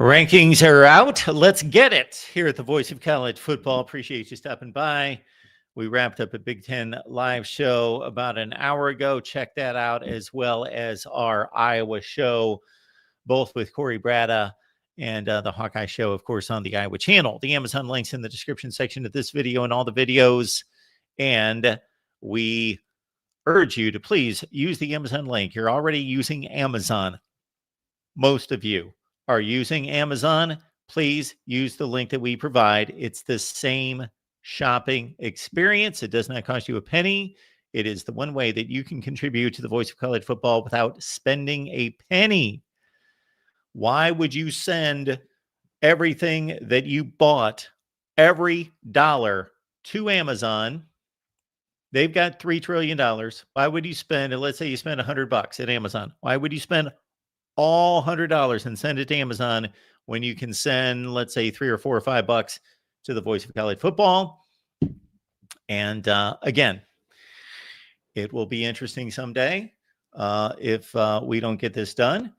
Rankings are out. Let's get it here at the Voice of College Football. Appreciate you stopping by. We wrapped up a Big Ten live show about an hour ago. Check that out, as well as our Iowa show, both with Corey Brada and the Hawkeye show, of course, on the Iowa channel. The Amazon links in the description section of this video and all the videos. And we urge you to please use the Amazon link. You're already using Amazon. Most of you are using Amazon. Please use the link that we provide. It's the same shopping experience. It does not cost you a penny. It is the one way that you can contribute to the Voice of College Football without spending a penny. Why would you send everything that you bought, every dollar, to Amazon? They've got $3 trillion. Why would you spend, let's say you spend $100 at Amazon. Why would you spend all $100 and send it to Amazon when you can send, let's say, $3 or $4 or $5 to the Voice of College Football? And again, it will be interesting someday if we don't get this done.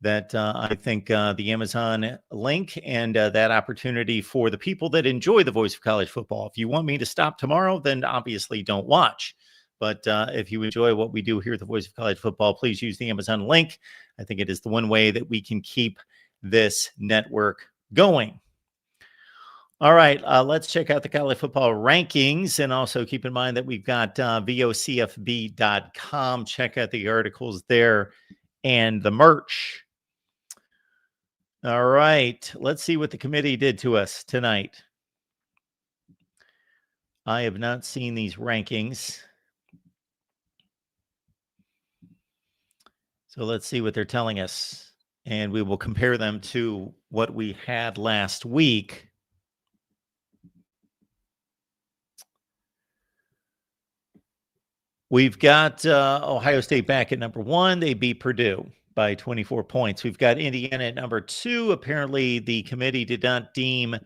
That I think the Amazon link and that opportunity for the people that enjoy the Voice of College Football. If you want me to stop tomorrow, then obviously don't watch. But if you enjoy what we do here at the Voice of College Football, please use the Amazon link. I think it is the one way that we can keep this network going. All right, let's check out the college football rankings. And also keep in mind that we've got vocfb.com. Check out the articles there and the merch. All right, let's see what the committee did to us tonight. I have not seen these rankings. So let's see what they're telling us, and we will compare them to what we had last week. We've got Ohio State back at number 1. They beat Purdue by 24 points. We've got Indiana at number 2. Apparently, the committee did not deem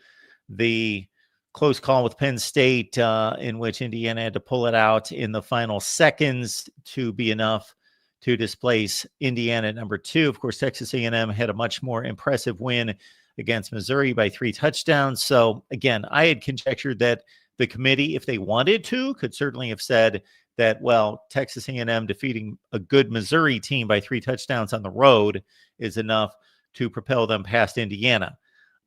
the close call with Penn State, in which Indiana had to pull it out in the final seconds, to be enough to displace Indiana at number 2. Of course, Texas A&M had a much more impressive win against Missouri by 3 touchdowns. So again, I had conjectured that the committee, if they wanted to, could certainly have said that, well, Texas A&M defeating a good Missouri team by 3 touchdowns on the road is enough to propel them past Indiana.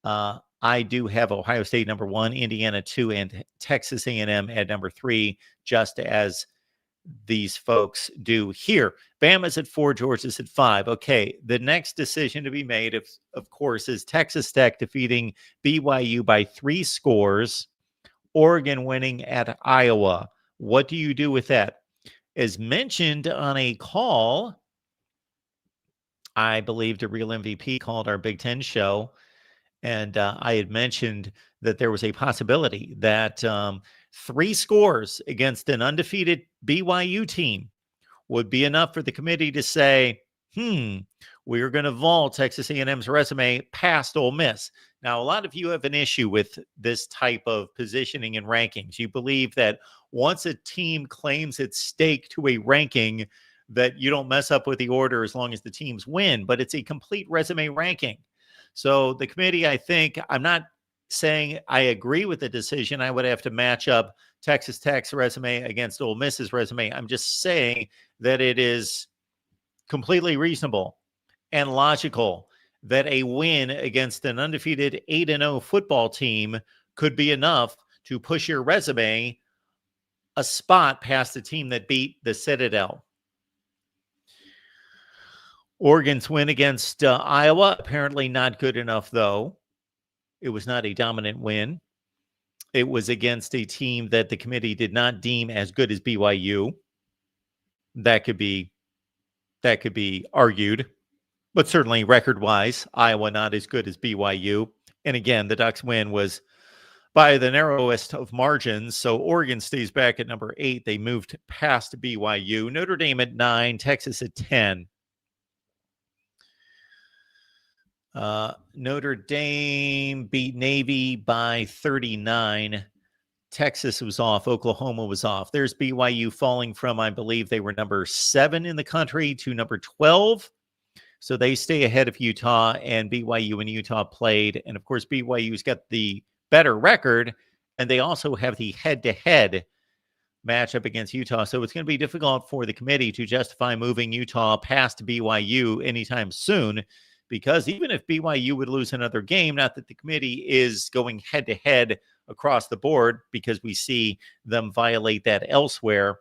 I do have Ohio State number 1, Indiana 2, and Texas A&M at number 3, just as these folks do here. Bama's at 4, Georgia's at 5. Okay, the next decision to be made, of course, is Texas Tech defeating BYU by 3 scores, Oregon winning at Iowa. What do you do with that? As mentioned on a call, I believe the Real MVP called our Big Ten show, and I had mentioned that there was a possibility that 3 scores against an undefeated BYU team would be enough for the committee to say, we're going to vault Texas A&M's resume past Ole Miss. Now, a lot of you have an issue with this type of positioning and rankings. You believe that once a team claims its stake to a ranking, that you don't mess up with the order as long as the teams win, but it's a complete resume ranking. So the committee, I think, I'm not saying I agree with the decision. I would have to match up Texas Tech's resume against Ole Miss's resume. I'm just saying that it is completely reasonable and logical that a win against an undefeated 8-0 football team could be enough to push your resume a spot past the team that beat the Citadel. Oregon's win against Iowa, apparently not good enough, though. It was not a dominant win. It was against a team that the committee did not deem as good as BYU. That could be argued. But certainly record-wise, Iowa not as good as BYU. And again, the Ducks win was by the narrowest of margins. So Oregon stays back at number 8. They moved past BYU. Notre Dame at 9, Texas at 10. Notre Dame beat Navy by 39. Texas was off. Oklahoma was off. There's BYU falling from, I believe they were number 7 in the country to number 12. So they stay ahead of Utah, and BYU and Utah played. And of course, BYU's got the better record, and they also have the head-to-head matchup against Utah. So it's going to be difficult for the committee to justify moving Utah past BYU anytime soon, because even if BYU would lose another game, not that the committee is going head-to-head across the board, because we see them violate that elsewhere.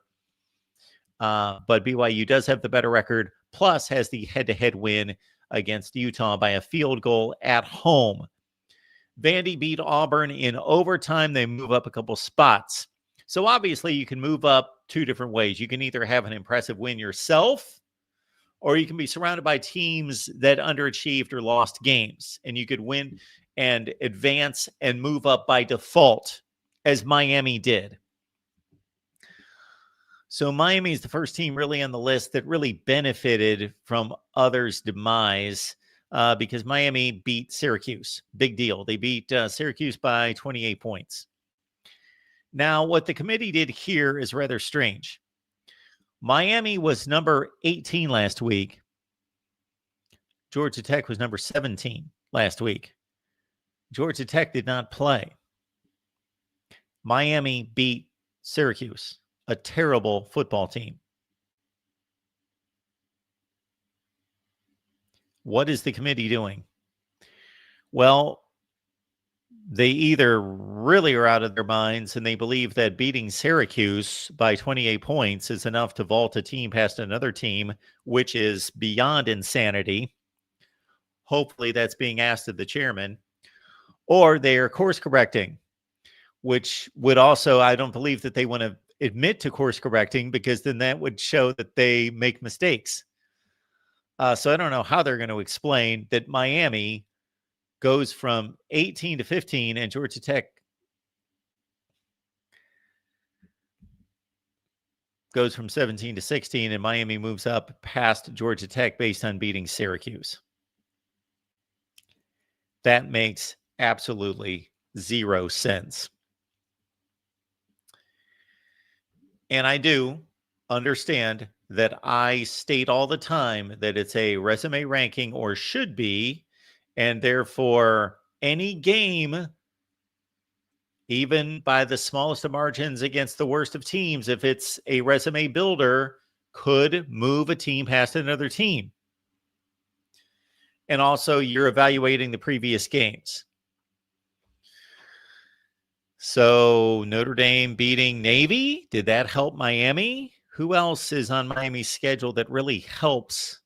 But BYU does have the better record, plus has the head-to-head win against Utah by a field goal at home. Vandy beat Auburn in overtime. They move up a couple spots. So obviously you can move up two different ways. You can either have an impressive win yourself, or you can be surrounded by teams that underachieved or lost games, and you could win and advance and move up by default, as Miami did. So Miami is the first team really on the list that really benefited from others' demise, because Miami beat Syracuse. Big deal. They beat Syracuse by 28 points. Now, what the committee did here is rather strange. Miami was number 18 last week. Georgia Tech was number 17 last week. Georgia Tech did not play. Miami beat Syracuse, a terrible football team. What is the committee doing? Well, they either really are out of their minds and they believe that beating Syracuse by 28 points is enough to vault a team past another team, which is beyond insanity. Hopefully that's being asked of the chairman. Or they are course correcting, which would also, I don't believe that they want to admit to course correcting, because then that would show that they make mistakes. So I don't know how they're going to explain that Miami goes from 18 to 15 and Georgia Tech goes from 17 to 16, and Miami moves up past Georgia Tech based on beating Syracuse. That makes absolutely zero sense. And I do understand that I state all the time that it's a resume ranking, or should be, and therefore any game, even by the smallest of margins against the worst of teams, if it's a resume builder, could move a team past another team. And also you're evaluating the previous games. So Notre Dame beating Navy, did that help Miami? Who else is on Miami's schedule that really helps?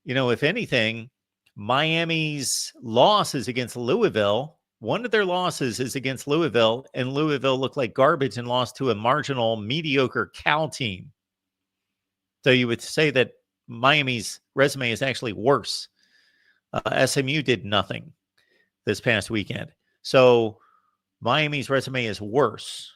You know, if anything, Miami's loss is against Louisville. One of their losses is against Louisville, and Louisville looked like garbage and lost to a marginal, mediocre Cal team. So you would say that Miami's resume is actually worse. SMU did nothing this past weekend. So Miami's resume is worse.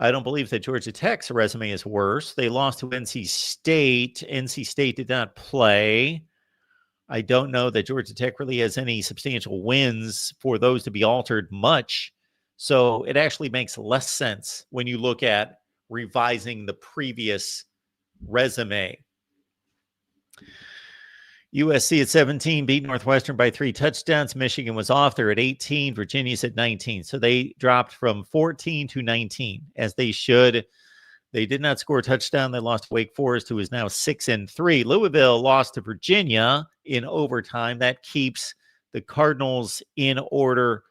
I don't believe that Georgia Tech's resume is worse. They lost to NC State. NC State did not play. I don't know that Georgia Tech really has any substantial wins for those to be altered much. So it actually makes less sense when you look at revising the previous resume. USC at 17 beat Northwestern by 3 touchdowns. Michigan was off. They're at 18. Virginia's at 19. So they dropped from 14 to 19, as they should. They did not score a touchdown. They lost to Wake Forest, who is now 6-3. Louisville lost to Virginia in overtime. That keeps the Cardinals in order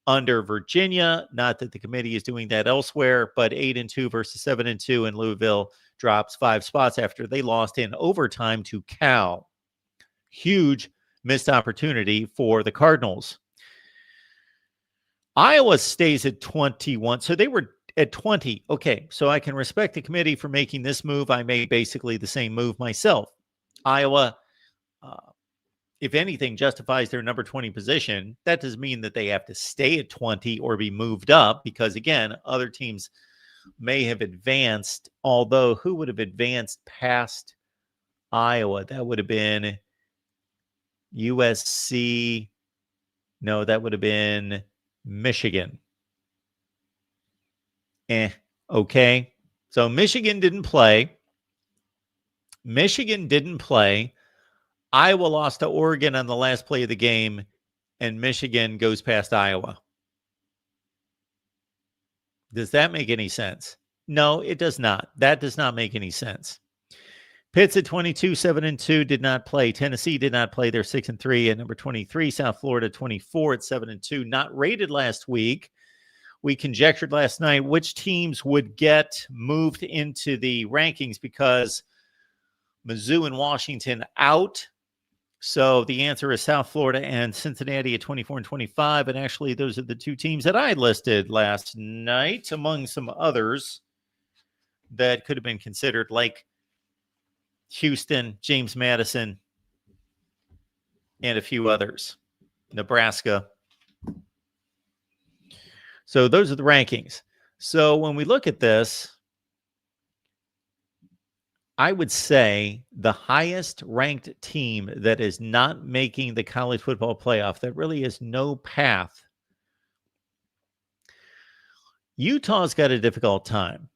under Virginia. Not that the committee is doing that elsewhere, but 8-2 versus 7-2, and Louisville drops 5 spots after they lost in overtime to Cal. Huge missed opportunity for the Cardinals. Iowa stays at 21. So they were at 20. Okay, so I can respect the committee for making this move. I made basically the same move myself. Iowa, if anything, justifies their number 20 position. That doesn't mean that they have to stay at 20 or be moved up, because, again, other teams may have advanced, although who would have advanced past Iowa? That would have been USC. No, that would have been Michigan. Okay. So Michigan didn't play. Iowa lost to Oregon on the last play of the game, and Michigan goes past Iowa. Does that make any sense? No, it does not. That does not make any sense. Pitt's at 22, 7-2, did not play. Tennessee did not play. They're 6-3 at number 23. South Florida 24 at 7-2. Not rated last week. We conjectured last night which teams would get moved into the rankings because Mizzou and Washington out. So the answer is South Florida and Cincinnati at 24 and 25. And actually, those are the two teams that I listed last night, among some others that could have been considered, like Houston, James Madison, and a few others. Nebraska. So those are the rankings. So when we look at this, I would say the highest ranked team that is not making the college football playoff, that really is no path. Utah's got a difficult time.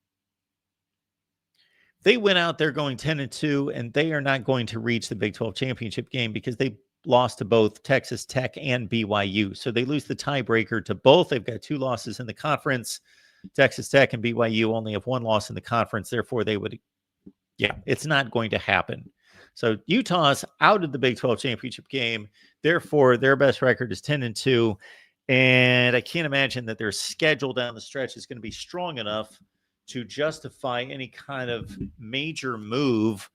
They went out there going 10-2, and they are not going to reach the Big 12 championship game because they lost to both Texas Tech and BYU. So they lose the tiebreaker to both. They've got 2 losses in the conference. Texas Tech and BYU only have 1 loss in the conference. Therefore, they would, it's not going to happen. So Utah's out of the Big 12 championship game. Therefore, their best record is 10-2. And I can't imagine that their schedule down the stretch is going to be strong enough to justify any kind of major move.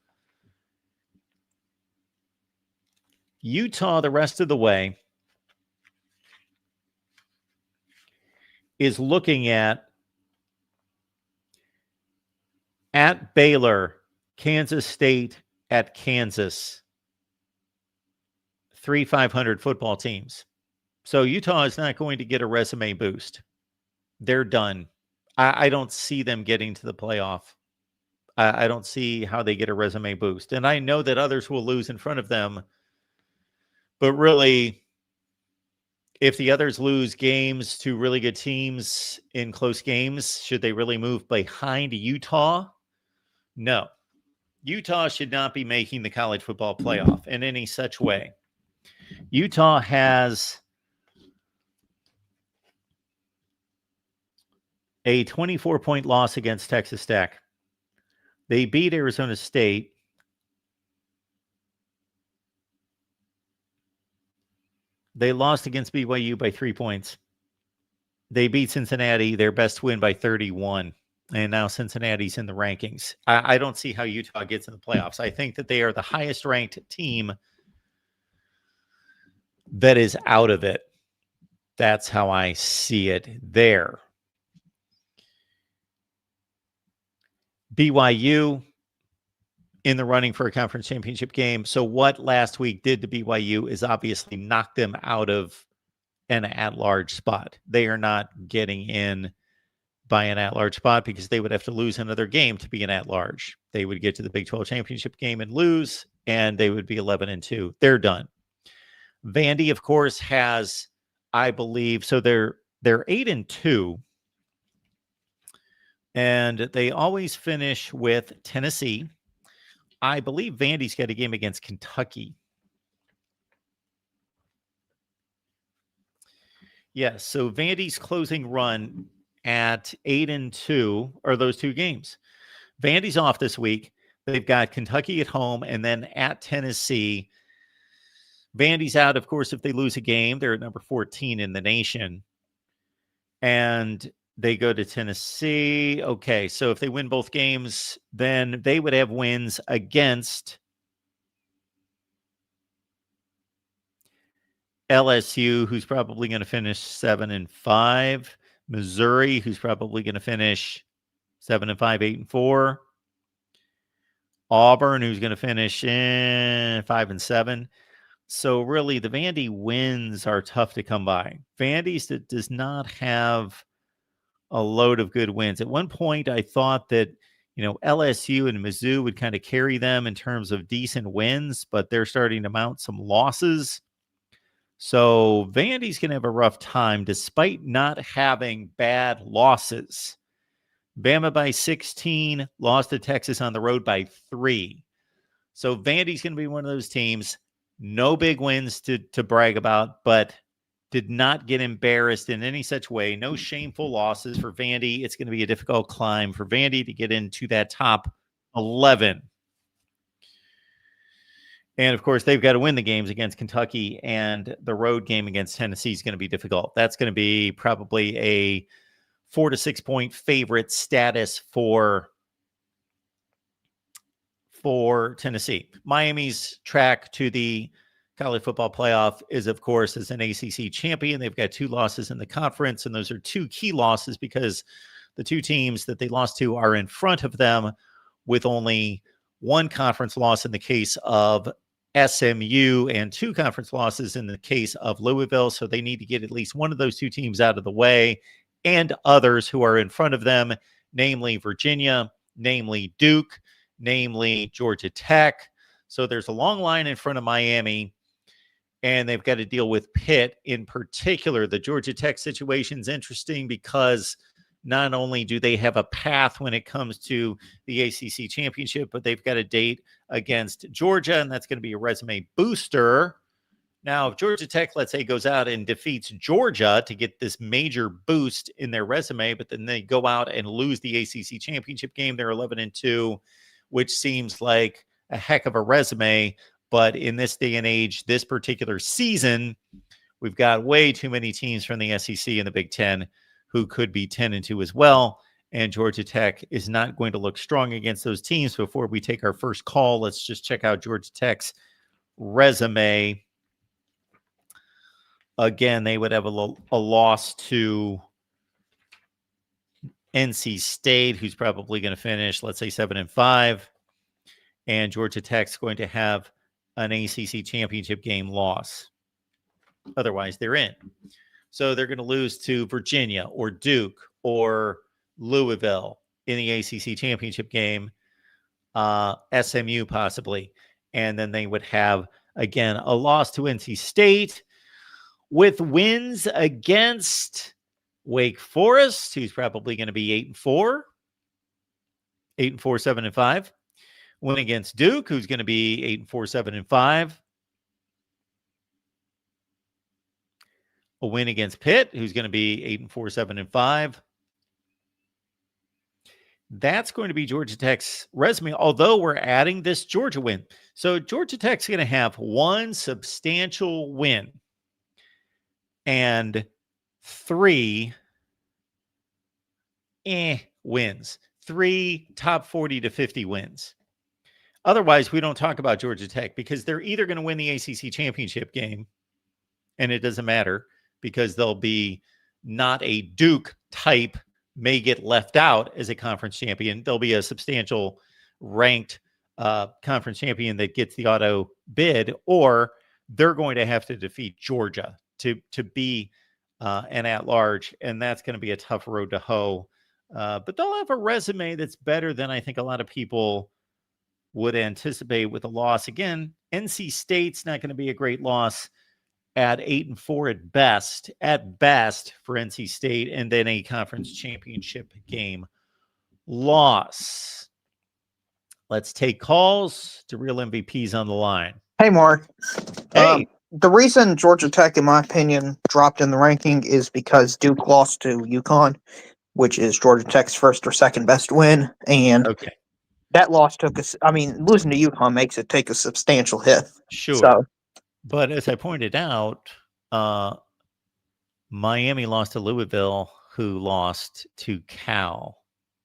Utah, the rest of the way, is looking at Baylor, Kansas State, at Kansas. 3 500 football teams. So Utah is not going to get a resume boost. They're done. I don't see them getting to the playoff. I don't see how they get a resume boost. And I know that others will lose in front of them. But really, if the others lose games to really good teams in close games, should they really move behind Utah? No. Utah should not be making the college football playoff in any such way. Utah has a 24-point loss against Texas Tech. They beat Arizona State. They lost against BYU by 3 points. They beat Cincinnati, their best win, by 31. And now Cincinnati's in the rankings. I don't see how Utah gets in the playoffs. I think that they are the highest ranked team that is out of it. That's how I see it there. BYU in the running for a conference championship game. So what last week did to BYU is obviously knock them out of an at-large spot. They are not getting in by an at-large spot because they would have to lose another game to be an at-large. They would get to the Big 12 championship game and lose, and they would be 11-2. They're done. Vandy, of course, has, I believe, so they're 8-2. And they always finish with Tennessee. I believe Vandy's got a game against Kentucky. Yes, so Vandy's closing run at 8-2 are those 2 games. Vandy's off this week. They've got Kentucky at home and then at Tennessee. Vandy's out, of course, if they lose a game. They're at number 14 in the nation. And they go to Tennessee. Okay, so if they win both games, then they would have wins against LSU, who's probably going to finish 7-5. Missouri, who's probably going to finish 7-5, 8-4. Auburn, who's going to finish 5-7. So really, the Vandy wins are tough to come by. Vandy's that does not have a load of good wins. At one point, I thought that, LSU and Mizzou would kind of carry them in terms of decent wins, but they're starting to mount some losses. So Vandy's going to have a rough time despite not having bad losses. Bama by 16, lost to Texas on the road by 3. So Vandy's going to be one of those teams. No big wins to brag about, but did not get embarrassed in any such way. No shameful losses for Vandy. It's going to be a difficult climb for Vandy to get into that top 11. And of course, they've got to win the games against Kentucky, and the road game against Tennessee is going to be difficult. That's going to be probably a 4 to 6 point favorite status for Tennessee. Miami's track to the college football playoff is, of course, as an ACC champion. They've got 2 losses in the conference, and those are 2 key losses because the 2 teams that they lost to are in front of them with only 1 conference loss in the case of SMU and 2 conference losses in the case of Louisville. So they need to get at least one of those 2 teams out of the way, and others who are in front of them, namely Virginia, namely Duke, namely Georgia Tech. So there's a long line in front of Miami, and they've got to deal with Pitt in particular. The Georgia Tech situation is interesting because not only do they have a path when it comes to the ACC championship, but they've got a date against Georgia, and that's going to be a resume booster. Now, if Georgia Tech, let's say, goes out and defeats Georgia to get this major boost in their resume, but then they go out and lose the ACC championship game, they're 11-2, which seems like a heck of a resume. But in this day and age, this particular season, we've got way too many teams from the SEC and the Big Ten who could be 10-2 as well. And Georgia Tech is not going to look strong against those teams. Before we take our first call, let's just check out Georgia Tech's resume. Again, they would have a loss to NC State, who's probably going to finish, let's say, 7-5. And Georgia Tech's going to have an ACC championship game loss. Otherwise, they're in. So they're going to lose to Virginia or Duke or Louisville in the ACC championship game, SMU possibly. And then they would have, again, a loss to NC State with wins against Wake Forest, who's probably going to be 8-4, 7-5. Win against Duke, who's going to be 8-4, 7-5. A win against Pitt, who's going to be 8-4, 7-5. That's going to be Georgia Tech's resume, although we're adding this Georgia win. So Georgia Tech's going to have 1 substantial win and 3 wins. 3 top 40 to 50 wins. Otherwise, we don't talk about Georgia Tech because they're either going to win the ACC championship game, and it doesn't matter because they'll be not a Duke type, may get left out as a conference champion. They'll be a substantial ranked conference champion that gets the auto bid, or they're going to have to defeat Georgia to be an at-large, and that's going to be a tough road to hoe. But they'll have a resume that's better than I think a lot of people would anticipate with a loss. Again, NC State's not going to be a great loss at 8-4 at best for NC State, and then a conference championship game loss. Let's take calls to Real MVPs on the line. Hey, Mark. Hey. The reason Georgia Tech, in my opinion, dropped in the ranking is because Duke lost to UConn, which is Georgia Tech's first or second best win. And Okay. that loss took us, losing to UConn makes it take a substantial hit. Sure. So, but as I pointed out, Miami lost to Louisville, who lost to Cal.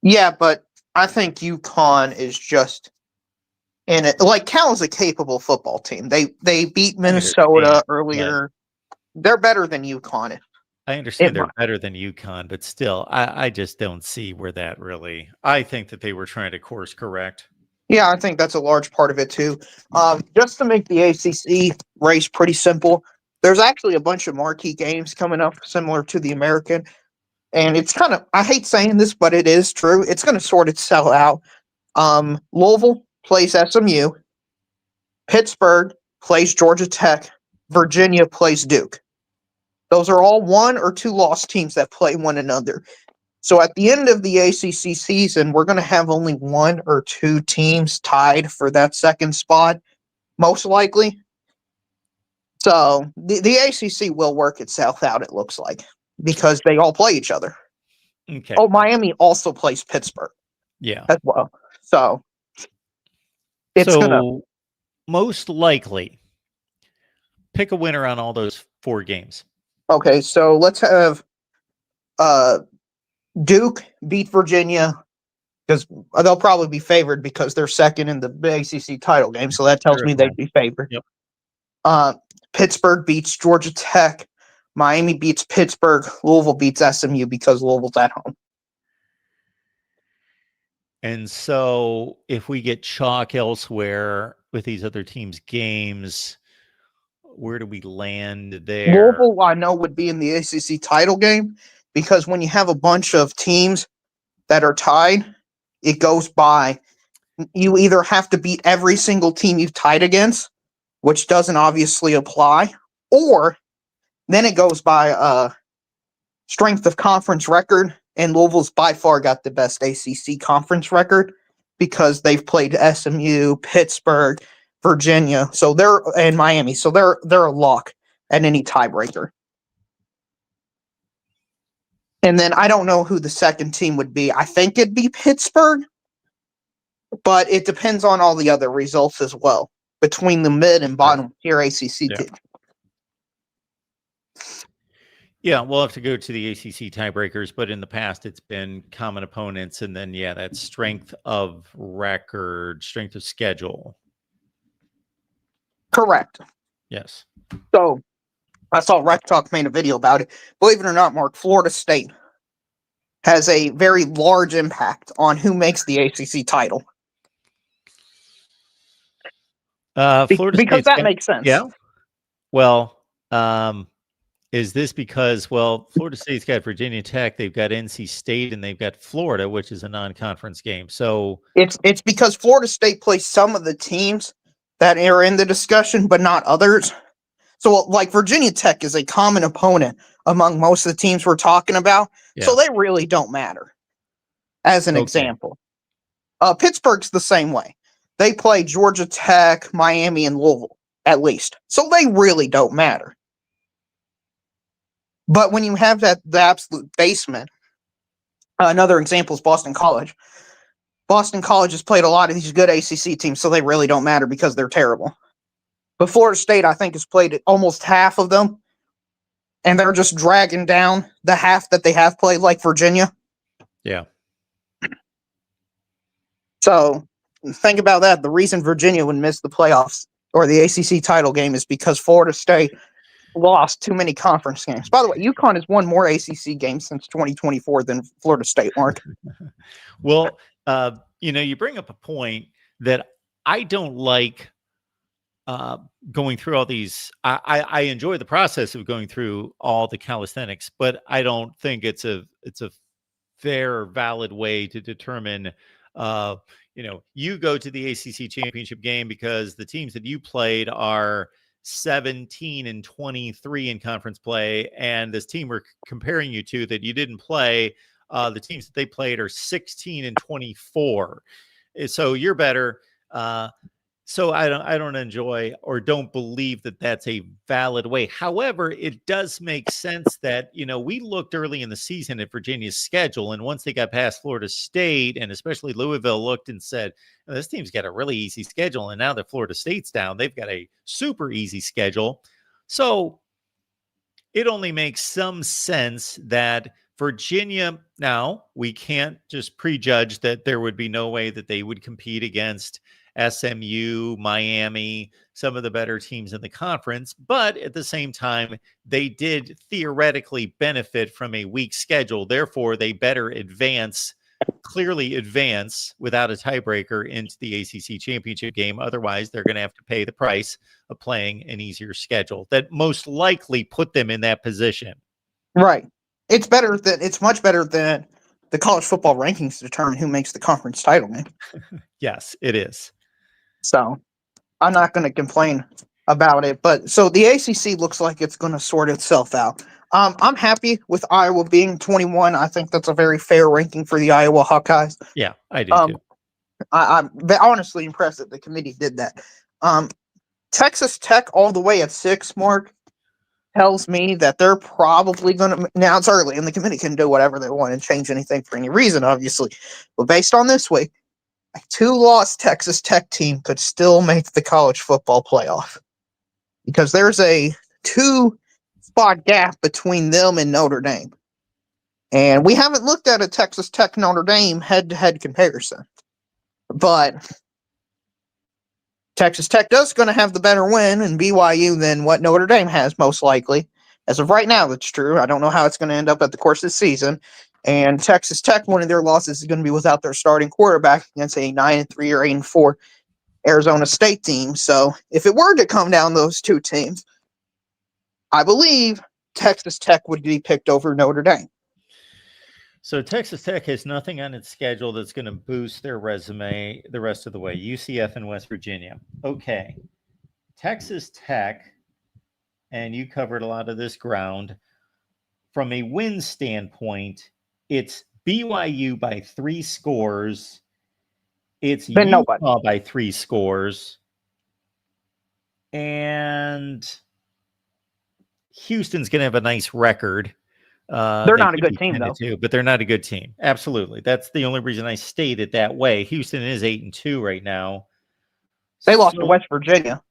yeah, but I think UConn is just in it. Like, Cal is a capable football team. They beat Minnesota earlier. But they're better than UConn. I understand they're better than UConn, but still, I just don't see where that really. I think that they were trying to course correct. Yeah, I think that's a large part of it too. Just to make the ACC race pretty simple, there's actually a bunch of marquee games coming up similar to the American. And it's kind of, I hate saying this, but it is true. It's going to sort itself out. Louisville plays SMU. Pittsburgh plays Georgia Tech. Virginia plays Duke. Those are all 1 or 2 lost teams that play one another. So at the end of the ACC season, we're going to have only 1 or 2 teams tied for that second spot, most likely. So the ACC will work itself out, it looks like, because they all play each other. Okay. Oh, Miami also plays Pittsburgh Yeah. as well. So it's gonna. Most likely pick a winner on all those 4 games. Okay, so let's have Duke beat Virginia because they'll probably be favored because they're second in the ACC title game. So that tells me they'd be favored. Yep. Pittsburgh beats Georgia Tech. Miami beats Pittsburgh. Louisville beats SMU because Louisville's at home. And so if we get chalk elsewhere with these other teams' games, where do we land there? Louisville, I know, would be in the ACC title game because when you have a bunch of teams that are tied, it goes by. You either have to beat every single team you've tied against, which doesn't obviously apply, or then it goes by strength of conference record, and Louisville's by far got the best ACC conference record because they've played SMU, Pittsburgh, Virginia, and Miami, so they're a lock at any tiebreaker. And then I don't know who the second team would be. I think it'd be Pittsburgh, but it depends on all the other results as well between the mid and bottom tier ACC teams. Yeah, we'll have to go to the ACC tiebreakers, but in the past it's been common opponents, and then that's strength of record, strength of schedule. Correct. Yes. So I saw Rec Talk made a video about it. Believe it or not, Mark, Florida State has a very large impact on who makes the ACC title. Florida because that makes sense. Yeah. Well, is this because, Florida State's got Virginia Tech, they've got NC State, and they've got Florida, which is a non-conference game. So it's because Florida State plays some of the teams that are in the discussion, but not others. So, like, Virginia Tech is a common opponent among most of the teams we're talking about. Yeah. So they really don't matter, as an example. Pittsburgh's the same way. They play Georgia Tech, Miami, and Louisville, at least. So they really don't matter. But when you have the absolute basement, another example is Boston College. Boston College has played a lot of these good ACC teams, so they really don't matter because they're terrible. But Florida State, I think, has played almost half of them, and they're just dragging down the half that they have played, like Virginia. Yeah. So think about that. The reason Virginia would miss the playoffs or the ACC title game is because Florida State lost too many conference games. By the way, UConn has won more ACC games since 2024 than Florida State, Mark. Well, you bring up a point that I don't like going through all these. I enjoy the process of going through all the calisthenics, but I don't think it's a fair, valid way to determine you go to the ACC championship game because the teams that you played are 17 and 23 in conference play, and this team we're comparing you to that you didn't play, the teams that they played are 16 and 24. So you're better. So I don't enjoy or don't believe that that's a valid way. However, it does make sense that, we looked early in the season at Virginia's schedule, and once they got past Florida State and especially Louisville looked and said, this team's got a really easy schedule. And now that Florida State's down, they've got a super easy schedule. So it only makes some sense that Virginia, now we can't just prejudge that there would be no way that they would compete against SMU, Miami, some of the better teams in the conference. But at the same time, they did theoretically benefit from a weak schedule. Therefore, they better clearly advance without a tiebreaker into the ACC championship game. Otherwise, they're going to have to pay the price of playing an easier schedule that most likely put them in that position. Right. It's much better than the college football rankings to determine who makes the conference title game. Yes, it is. So I'm not going to complain about it. But so the ACC looks like it's going to sort itself out. I'm happy with Iowa being 21. I think that's a very fair ranking for the Iowa Hawkeyes. Yeah, I do too. I'm honestly impressed that the committee did that. Texas Tech all the way at 6, Mark, tells me that they're probably going to. Now it's early, and the committee can do whatever they want and change anything for any reason, obviously. But based on this week, a 2-loss Texas Tech team could still make the college football playoff because there's a 2-spot gap between them and Notre Dame. And we haven't looked at a Texas Tech Notre Dame head-to-head comparison. But Texas Tech does going to have the better win in BYU than what Notre Dame has, most likely. As of right now, that's true. I don't know how it's going to end up at the course of the season. And Texas Tech, one of their losses is going to be without their starting quarterback against a 9-3 or 8-4 Arizona State team. So if it were to come down those two teams, I believe Texas Tech would be picked over Notre Dame. So Texas Tech has nothing on its schedule that's going to boost their resume the rest of the way. UCF and West Virginia. Okay. Texas Tech, and you covered a lot of this ground. From a win standpoint, it's BYU by 3 scores. It's Utah by 3 scores. And Houston's going to have a nice record. They're not a good team, though. But they're not a good team. Absolutely. That's the only reason I state it that way. Houston is 8-2 right now. They lost to West Virginia.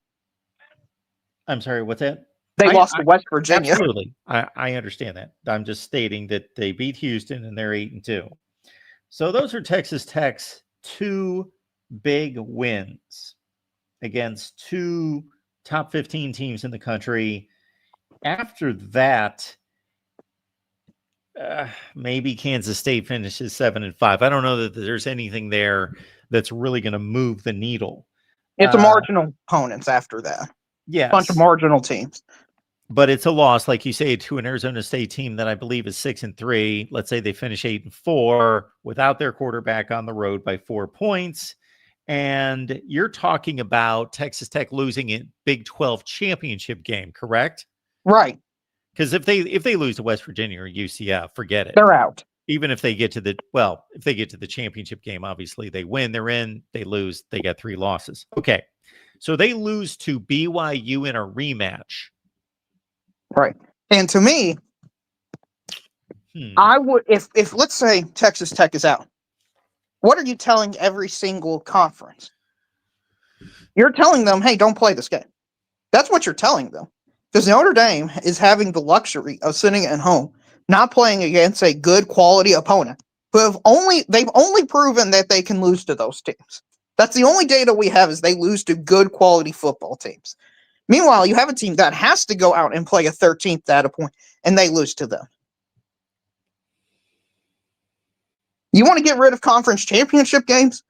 I'm sorry, what's that? They lost to West Virginia. Absolutely. I understand that. I'm just stating that they beat Houston and they're 8-2. So those are Texas Tech's 2 big wins against 2 top 15 teams in the country. After that, maybe Kansas State finishes 7-5. I don't know that there's anything there that's really going to move the needle. It's a marginal opponents after that. Yeah, bunch of marginal teams. But it's a loss, like you say, to an Arizona State team that I believe is 6-3. Let's say they finish 8-4 without their quarterback on the road by 4 points. And you're talking about Texas Tech losing a Big 12 championship game, correct? Right. Because if they lose to West Virginia or UCF, forget it. They're out. Even if they get to the championship game, obviously they win, they're in. They lose, they got 3 losses. Okay. So they lose to BYU in a rematch. Right. And to me, I would, if let's say Texas Tech is out, what are you telling every single conference? You're telling them, hey, don't play this game. That's what you're telling them. Because Notre Dame is having the luxury of sitting at home, not playing against a good quality opponent they've only proven that they can lose to those teams. That's the only data we have, is they lose to good quality football teams. Meanwhile, you have a team that has to go out and play a 13th data point, and they lose to them. You want to get rid of conference championship games?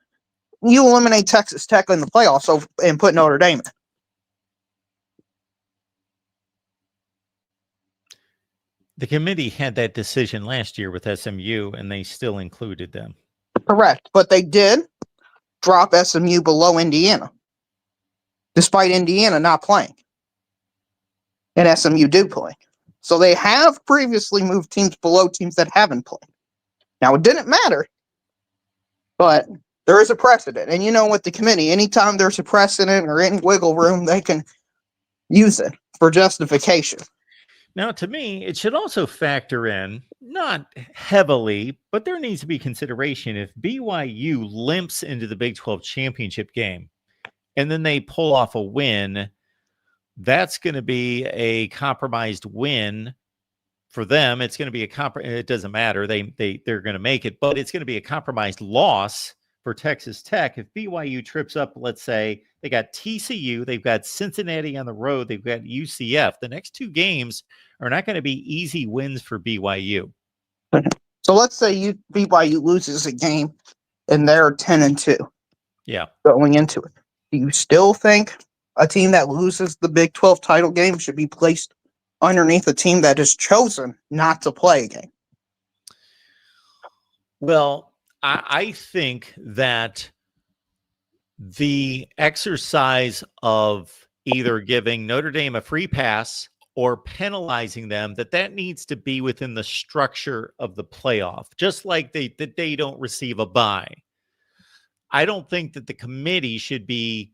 You eliminate Texas Tech in the playoffs and put Notre Dame in. The committee had that decision last year with SMU, and they still included them. Correct, but they did drop SMU below Indiana, despite Indiana not playing, and SMU do play. So they have previously moved teams below teams that haven't played. Now, it didn't matter, but there is a precedent. And you know, with the committee, anytime there's a precedent or any wiggle room, they can use it for justification. Now, to me, it should also factor in, not heavily, but there needs to be consideration if BYU limps into the Big 12 championship game and then they pull off a win, that's going to be a compromised win for them. It's going to be it doesn't matter. They're going to make it, but it's going to be a compromised loss for Texas Tech. If BYU trips up, let's say they got TCU, they've got Cincinnati on the road, they've got UCF. The next 2 games are not going to be easy wins for BYU. So let's say BYU loses a game and they're 10-2. Yeah. Going into it. Do you still think a team that loses the Big 12 title game should be placed underneath a team that has chosen not to play a game? Well, I think that the exercise of either giving Notre Dame a free pass or penalizing them, that needs to be within the structure of the playoff, just like that they don't receive a bye. I don't think that the committee should be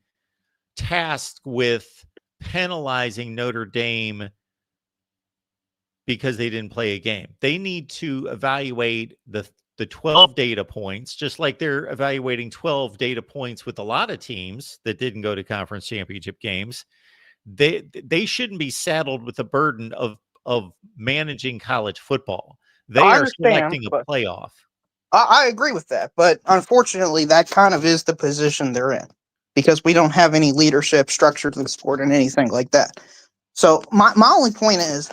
tasked with penalizing Notre Dame because they didn't play a game. They need to evaluate the 12 data points, just like they're evaluating 12 data points with a lot of teams that didn't go to conference championship games. They shouldn't be saddled with the burden of managing college football. They I are understand, selecting a but playoff. I agree with that. But unfortunately, that kind of is the position they're in because we don't have any leadership structure to the sport and anything like that. So my only point is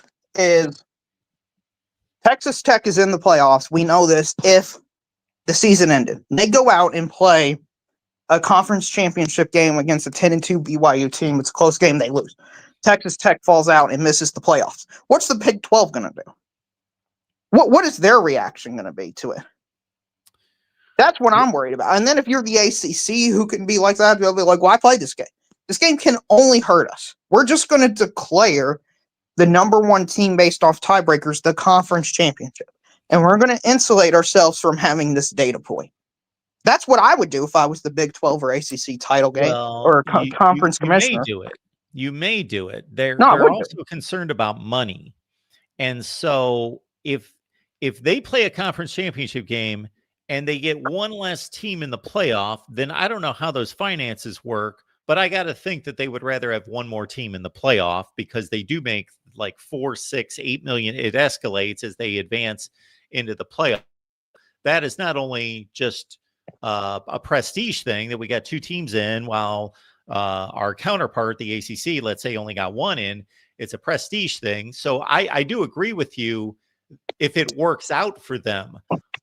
Texas Tech is in the playoffs. We know this. If the season ended, they go out and play a conference championship game against a 10-2 BYU team. It's a close game. They lose. Texas Tech falls out and misses the playoffs. What's the Big 12 going to do? What is their reaction going to be to it? That's what I'm worried about. And then if you're the ACC who can be like that, you'll be like, why play this game? This game can only hurt us. We're just going to declare the number one team based off tiebreakers, the conference championship. And we're going to insulate ourselves from having this data point. That's what I would do if I was the Big 12 or ACC title game or conference you may commissioner. do it. You may do it. They're also concerned about money. And so if they play a conference championship game and they get one less team in the playoff, then I don't know how those finances work, but I got to think that they would rather have one more team in the playoff because they do make like 4, 6, 8 million. It escalates as they advance into the playoff. That is not only just a prestige thing that we got two teams in while our counterpart, the ACC, let's say only got one in. It's a prestige thing. So I do agree with you if it works out for them,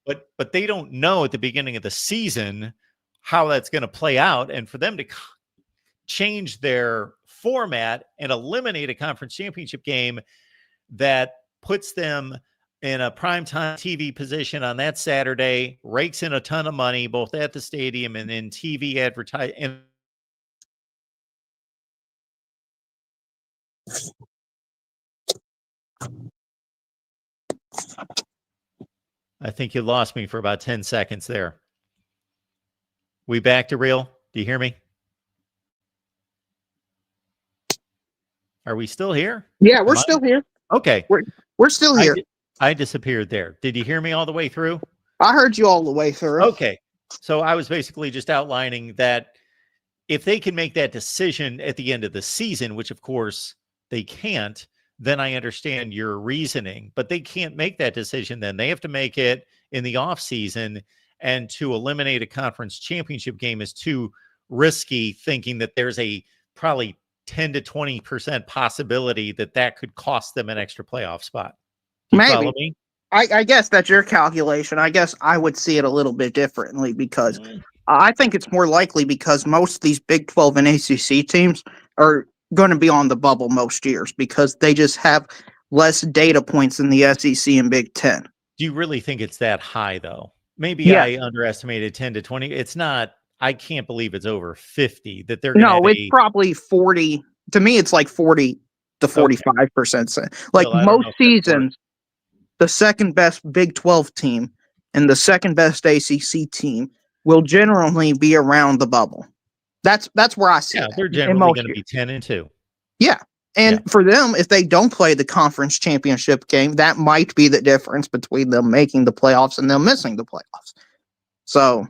but they don't know at the beginning of the season how that's going to play out. And for them to change their format and eliminate a conference championship game that puts them in a primetime TV position on that Saturday, rakes in a ton of money, both at the stadium and in TV advertising. I think you lost me for about 10 seconds there. We back to real? Do you hear me? Are we still here? Yeah, we're still here. Okay. We're still here. I disappeared there. Did you hear me all the way through? I heard you all the way through. Okay. So I was basically just outlining that if they can make that decision at the end of the season, which of course they can't, then I understand your reasoning. But they can't make that decision then. They have to make it in the off season, and to eliminate a conference championship game is too risky, thinking that there's a probably 10 to 20% possibility that could cost them an extra playoff spot. Maybe. Follow me? I guess that's your calculation. I guess I would see it a little bit differently because I think it's more likely because most of these Big 12 and ACC teams are going to be on the bubble most years because they just have less data points than the SEC and Big 10. Do you really think it's that high, though? Maybe I underestimated 10 to 20. It's not. I can't believe it's over 50 that they're going to. No, it's probably 40. To me, it's like 40 to 45%. Like most seasons, the second best Big 12 team and the second best ACC team will generally be around the bubble. That's where I see it. They're generally going to be 10-2. Yeah. And for them, if they don't play the conference championship game, that might be the difference between them making the playoffs and them missing the playoffs. So,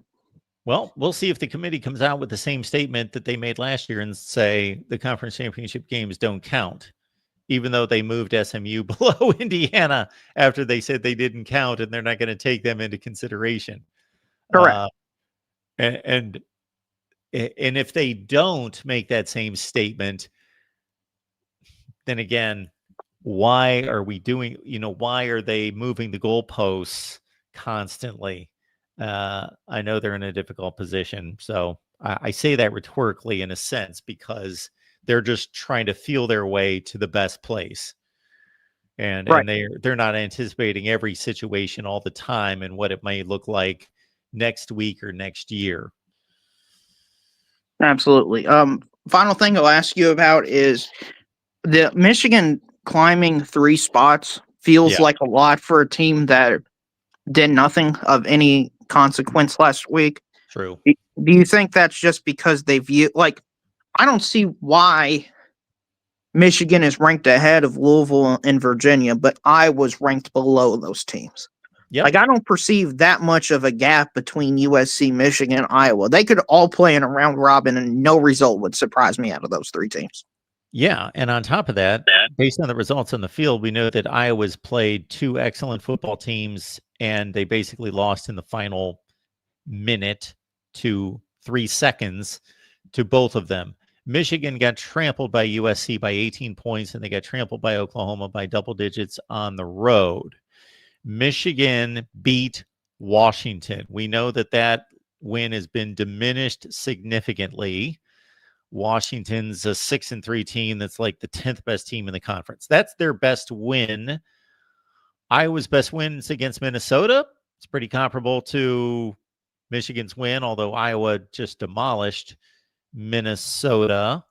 well, we'll see if the committee comes out with the same statement that they made last year and say the conference championship games don't count, even though they moved SMU below Indiana after they said they didn't count and they're not going to take them into consideration. Correct. And if they don't make that same statement, then again, why are we doing, why are they moving the goalposts constantly? I know they're in a difficult position. So I say that rhetorically in a sense, because they're just trying to feel their way to the best place. And they're not anticipating every situation all the time and what it may look like next week or next year. Absolutely. Final thing I'll ask you about is the Michigan climbing 3 spots feels like a lot for a team that did nothing of any consequence last week. True. Do you think that's just because they view, like, I don't see why Michigan is ranked ahead of Louisville and Virginia, but Iowa's ranked below those teams. Yep. Like, I don't perceive that much of a gap between USC, Michigan, and Iowa. They could all play in a round robin, and no result would surprise me out of those three teams. Yeah, and on top of that, based on the results on the field, we know that Iowa's played two excellent football teams, and they basically lost in the final minute to 3 seconds to both of them. Michigan got trampled by USC by 18 points, and they got trampled by Oklahoma by double digits on the road. Michigan beat Washington. We know that that win has been diminished significantly. Washington's a 6-3 team that's like the 10th best team in the conference. That's their best win. Iowa's best wins against Minnesota. It's pretty comparable to Michigan's win, although Iowa just demolished Minnesota.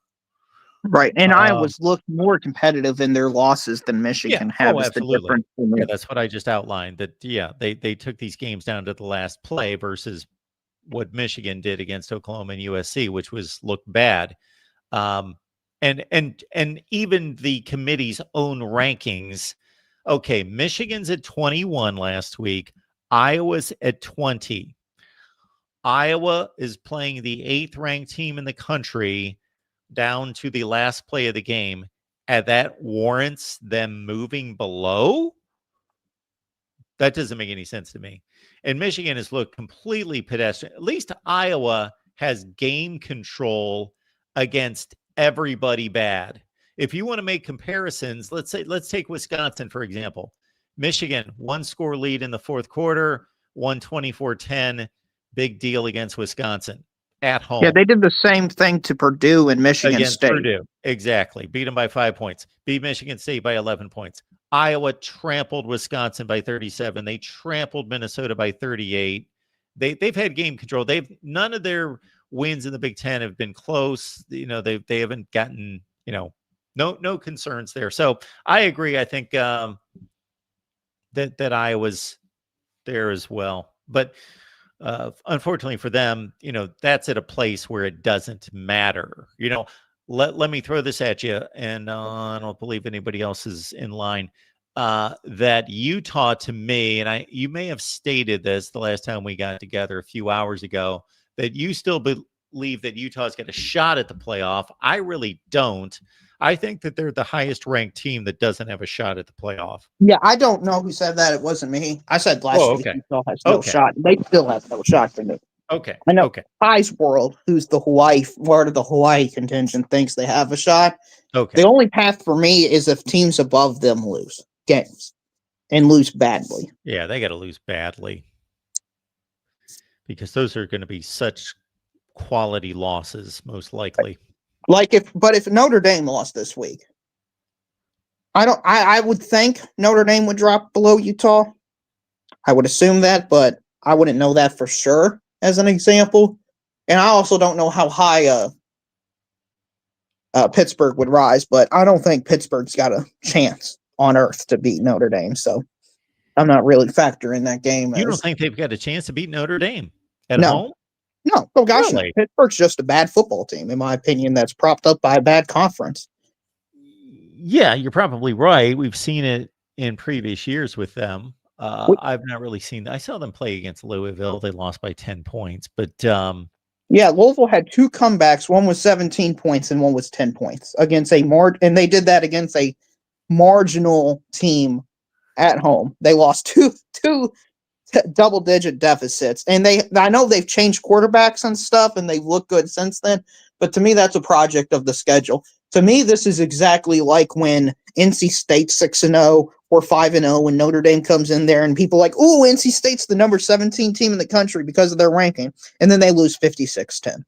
Right. And Iowa's looked more competitive in their losses than Michigan have. Oh, is absolutely. The difference in Yeah, that's what I just outlined. That, yeah, they took these games down to the last play versus what Michigan did against Oklahoma and USC, which looked bad. And even the committee's own rankings. Okay, Michigan's at 21 last week. Iowa's at 20. Iowa is playing the 8th ranked team in the country down to the last play of the game, and that warrants them moving below? That doesn't make any sense to me. And Michigan has looked completely pedestrian. At least Iowa has game control against everybody bad. If you want to make comparisons, let's take Wisconsin, for example. Michigan, 1-score lead in the fourth quarter, won 24-10. Big deal against Wisconsin at home. Yeah, they did the same thing to Purdue and Michigan against State. Purdue. Exactly. Beat them by 5 points. Beat Michigan State by 11 points. Iowa trampled Wisconsin by 37. They trampled Minnesota by 38. They've had game control. None of their wins in the Big Ten have been close. You know, they haven't gotten, no concerns there. So I agree. I think that Iowa's there as well. But unfortunately for them, that's at a place where it doesn't matter. Let me throw this at you, and I don't believe anybody else is in line. That Utah, to me, and you may have stated this the last time we got together a few hours ago, that you still believe that Utah's got a shot at the playoff. I really don't. I think that they're the highest ranked team that doesn't have a shot at the playoff. Yeah, I don't know who said that. It wasn't me. I said last week Utah has no Okay. shot. They still have no shot for me. Okay. I know. Okay. Pies World, who's part of the Hawaii contingent, thinks they have a shot. Okay. The only path for me is if teams above them lose games and lose badly. Yeah, they got to lose badly because those are going to be such quality losses, most likely. But if Notre Dame lost this week, I would think Notre Dame would drop below Utah. I would assume that, but I wouldn't know that for sure as an example. And I also don't know how high Pittsburgh would rise, but I don't think Pittsburgh's got a chance on earth to beat Notre Dame. So I'm not really factoring that game. You don't think they've got a chance to beat Notre Dame at home? No. Oh, gosh, really? No. Pittsburgh's just a bad football team, in my opinion, that's propped up by a bad conference. Yeah, you're probably right. We've seen it in previous years with them. I've not really seen that. I saw them play against Louisville. They lost by 10 points. But yeah, Louisville had 2 comebacks. One was 17 points and one was 10 points against and they did that against a marginal team at home. They lost two double-digit deficits, and I know they've changed quarterbacks and stuff, and they've looked good since then. But to me, that's a project of the schedule. To me, this is exactly like when NC State's 6-0 or 5-0 when Notre Dame comes in there, and people are like, "Oh, NC State's the number 17 team in the country because of their ranking," and then they lose 56-10.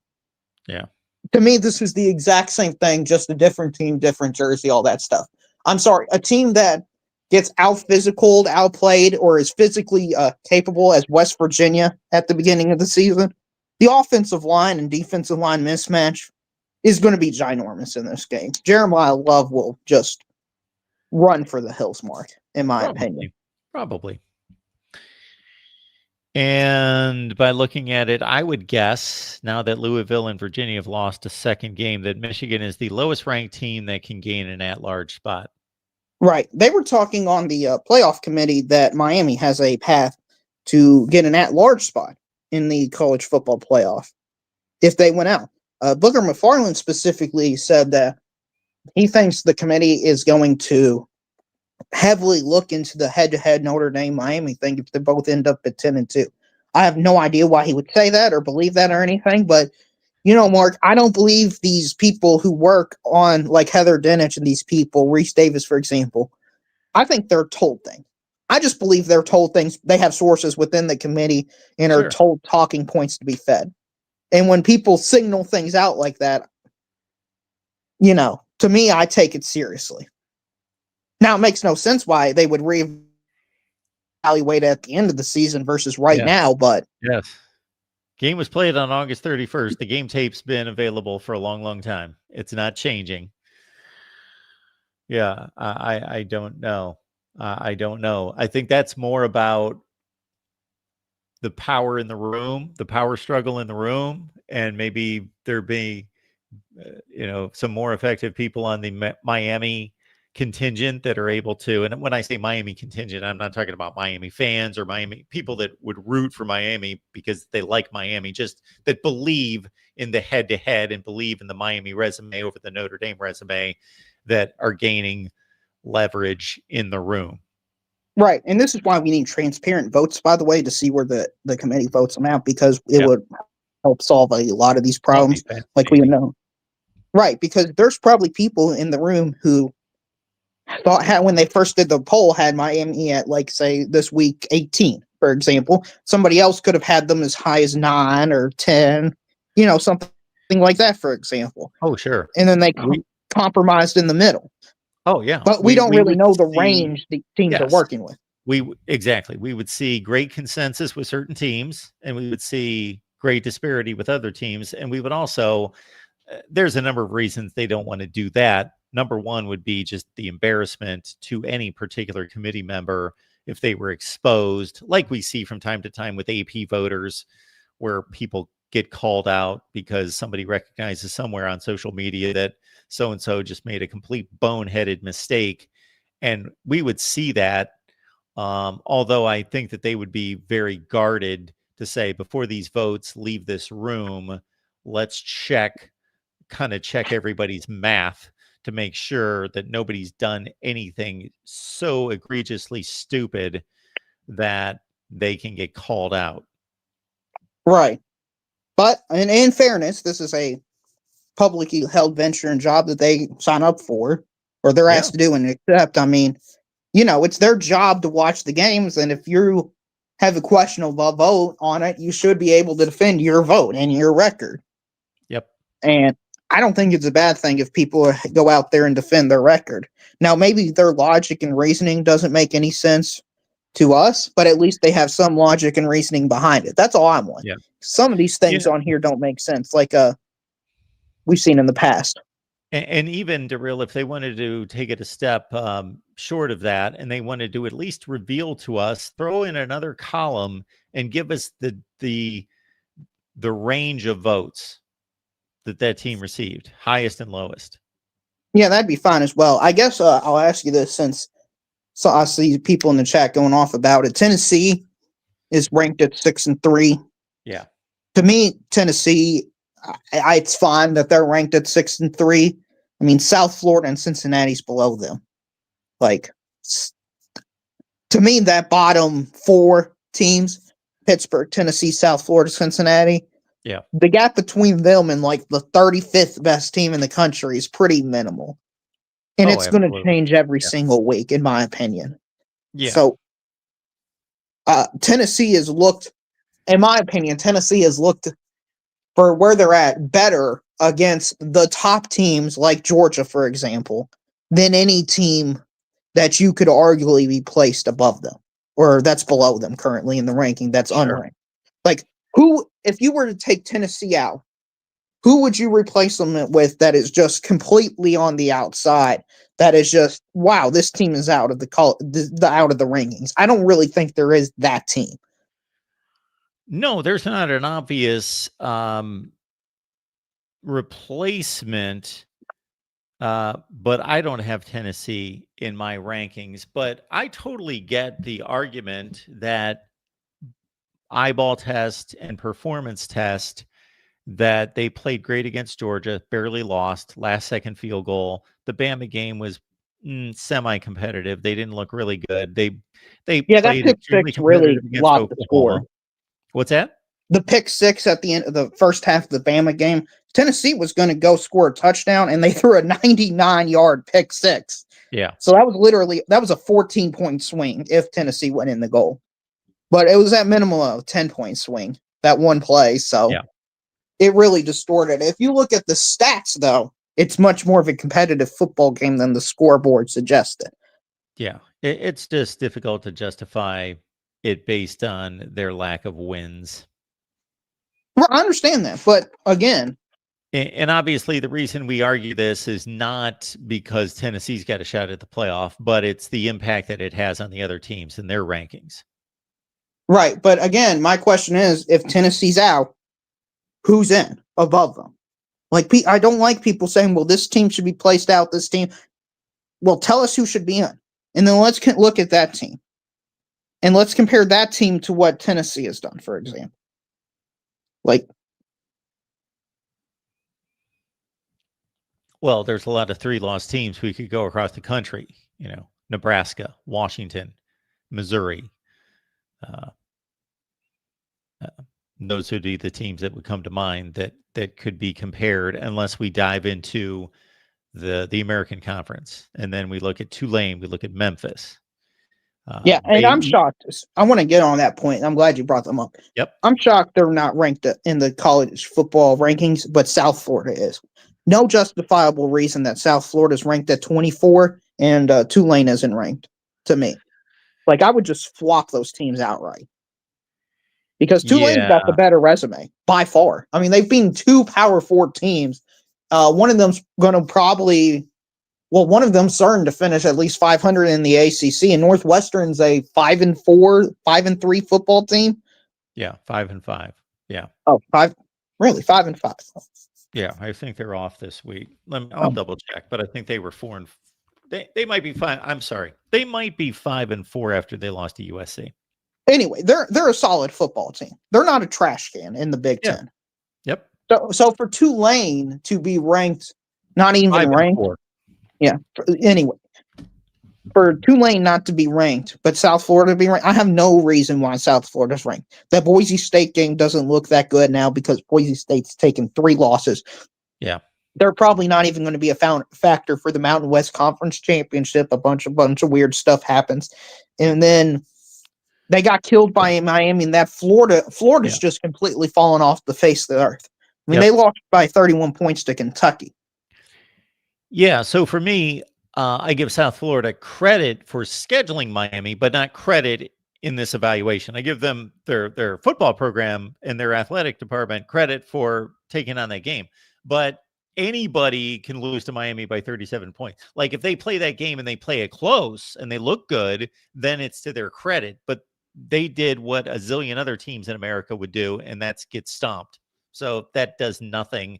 Yeah. To me, this is the exact same thing, just a different team, different jersey, all that stuff. I'm sorry, a team that gets out-physicaled, outplayed, or is physically capable as West Virginia at the beginning of the season, the offensive line and defensive line mismatch is going to be ginormous in this game. Jeremiah Love will just run for the hills, Mark, in my opinion. Probably. And by looking at it, I would guess now that Louisville and Virginia have lost a second game that Michigan is the lowest ranked team that can gain an at-large spot. Right. They were talking on the playoff committee that Miami has a path to get an at-large spot in the college football playoff if they went out. Booker McFarland specifically said that he thinks the committee is going to heavily look into the head-to-head Notre Dame Miami thing if they both end up at 10-2. I have no idea why he would say that or believe that or anything, but Mark, I don't believe these people who work on like Heather Dinich and these people, Reese Davis, for example. I think they're told things. I just believe they're told things. They have sources within the committee and are told talking points to be fed. And when people signal things out like that, to me, I take it seriously. Now, it makes no sense why they would reevaluate at the end of the season versus now, but yes. Game was played on August 31st. The game tape's been available for a long, long time. It's not changing. Yeah, I don't know. I don't know. I think that's more about the power in the room, the power struggle in the room, and maybe there be, some more effective people on the Miami contingent that are able to. And when I say Miami contingent, I'm not talking about Miami fans or Miami people that would root for Miami because they like Miami, just that believe in the head-to-head and believe in the Miami resume over the Notre Dame resume, that are gaining leverage in the room. Right. And this is why we need transparent votes, by the way, to see where the committee votes them out, because it would help solve a lot of these problems, like we know. Right. Because there's probably people in the room who thought when they first did the poll had Miami at, like, say, this week 18, for example. Somebody else could have had them as high as 9 or 10, something like that, for example. Oh, sure. And then they compromised in the middle. Oh, yeah. But we don't really know the range the teams are working with. Exactly. We would see great consensus with certain teams, and we would see great disparity with other teams. And we would also, there's a number of reasons they don't want to do that. Number one would be just the embarrassment to any particular committee member if they were exposed, like we see from time to time with AP voters, where people get called out because somebody recognizes somewhere on social media that so-and-so just made a complete boneheaded mistake. And we would see that, although I think that they would be very guarded to say, before these votes leave this room, let's kind of check everybody's math to make sure that nobody's done anything so egregiously stupid that they can get called out. Right. But in fairness, this is a publicly held venture and job that they sign up for, or they're asked to do and accept. I mean, it's their job to watch the games. And if you have a questionable vote on it, you should be able to defend your vote and your record. Yep. And I don't think it's a bad thing if people go out there and defend their record. Now, maybe their logic and reasoning doesn't make any sense to us, but at least they have some logic and reasoning behind it. That's all I want. Yeah. Some of these things on here don't make sense, like we've seen in the past. And even Darryl, if they wanted to take it a step short of that, and they wanted to at least reveal to us, throw in another column and give us the range of votes that team received, highest and lowest. Yeah, that'd be fine as well. I guess I'll ask you this, since I see people in the chat going off about it. Tennessee is ranked at 6-3. Yeah. To me, Tennessee, it's fine that they're ranked at 6-3. I mean, South Florida and Cincinnati's below them. Like, to me, that bottom 4 teams, Pittsburgh, Tennessee, South Florida, Cincinnati, the gap between them and like the 35th best team in the country is pretty minimal. And it's going to change every single week, in my opinion. Yeah. So, Tennessee has looked, in my opinion, for where they're at better against the top teams like Georgia, for example, than any team that you could arguably be placed above them, or that's below them currently in the ranking that's unranked. Like, if you were to take Tennessee out, who would you replace them with that is just completely on the outside? That is just, wow, this team is out of the rankings. I don't really think there is that team. No, there's not an obvious replacement, but I don't have Tennessee in my rankings. But I totally get the argument that eyeball test and performance test, that they played great against Georgia, barely lost, last second field goal. The Bama game was semi-competitive. They didn't look really good. They Yeah, that played pick extremely six really competitive against locked the score. Oklahoma. What's that? The pick six at the end of the first half of the Bama game, Tennessee was going to go score a touchdown, and they threw a 99-yard pick six. Yeah. So that was a 14-point swing if Tennessee went in the goal. But it was at minimum a 10-point swing, that one play. So it really distorted. If you look at the stats, though, it's much more of a competitive football game than the scoreboard suggested. Yeah. It's just difficult to justify it based on their lack of wins. Well, I understand that. But again, and obviously the reason we argue this is not because Tennessee's got a shot at the playoff, but it's the impact that it has on the other teams and their rankings. Right. But again, my question is, if Tennessee's out, who's in above them? Like, I don't like people saying, well, this team should be placed out, this team. Well, tell us who should be in. And then let's look at that team. And let's compare that team to what Tennessee has done, for example. Like, well, there's a lot of 3-loss teams we could go across the country. Nebraska, Washington, Missouri. Those would be the teams that would come to mind that could be compared, unless we dive into the American Conference. And then we look at Tulane, we look at Memphis. and I'm shocked. I want to get on that point. I'm glad you brought them up. Yep. I'm shocked they're not ranked in the college football rankings, but South Florida is. No justifiable reason that South Florida is ranked at 24 and Tulane isn't ranked, to me. Like, I would just flop those teams outright. Because Tulane's got the better resume, by far. I mean, they've been 2 Power 4 teams. One of them's going to one of them's certain to finish at least 500 in the ACC, and Northwestern's a 5-4, 5-3 football team. Yeah, 5-5. Yeah. Oh, 5, really? 5-5. Yeah, I think they're off this week. I'll double check, but I think they were 4 and they might be 5. I'm sorry, they might be 5-4 after they lost to USC. Anyway, they're a solid football team. They're not a trash can in the Big Ten. Yep. So for Tulane to be ranked, not even ranked. Yeah. Anyway, for Tulane not to be ranked, but South Florida to be ranked, I have no reason why South Florida's ranked. That Boise State game doesn't look that good now because Boise State's taken 3 losses. Yeah. They're probably not even going to be a factor for the Mountain West Conference Championship. A bunch of weird stuff happens. And then they got killed by Miami, and that Florida's just completely fallen off the face of the earth. I mean, they lost by 31 points to Kentucky. Yeah, so for me, I give South Florida credit for scheduling Miami, but not credit in this evaluation. I give them their football program and their athletic department credit for taking on that game. But anybody can lose to Miami by 37 points. Like, if they play that game and they play it close and they look good, then it's to their credit. But they did what a zillion other teams in America would do, and that's get stomped. So that does nothing.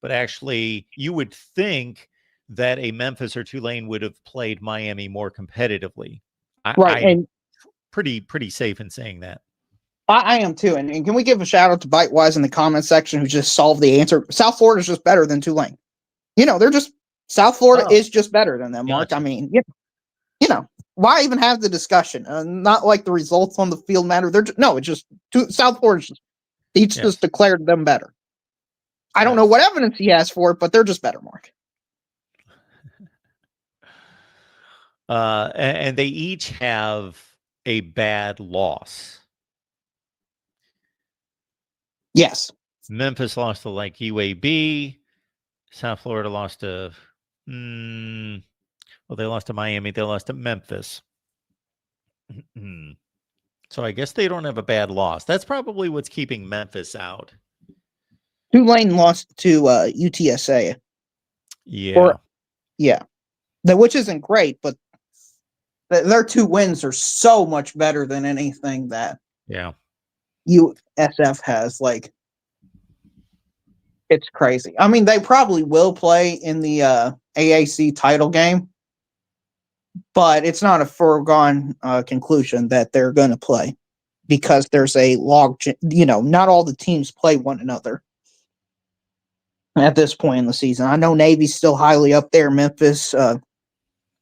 But actually, you would think that a Memphis or Tulane would have played Miami more competitively. I'm pretty safe in saying that. I am too. And can we give a shout out to Bitewise in the comment section who just solved the answer? South Florida is just better than Tulane. South Florida is just better than them, Mark. Gotcha. I mean, why even have the discussion? Not like the results on the field matter. It's just South Florida. Just declared them better. I don't know what evidence he has for it, but they're just better, Mark. And they each have a bad loss. Yes. Memphis lost to UAB. South Florida lost to, they lost to Miami. They lost to Memphis. So I guess they don't have a bad loss. That's probably what's keeping Memphis out. Tulane lost to UTSA. Yeah. Which isn't great, but their 2 wins are so much better than anything that. Yeah. USF has. Like, it's crazy. I mean, they probably will play in the AAC title game, but it's not a foregone conclusion that they're going to play because there's a log. Not all the teams play one another at this point in the season. I know Navy's still highly up there. Memphis,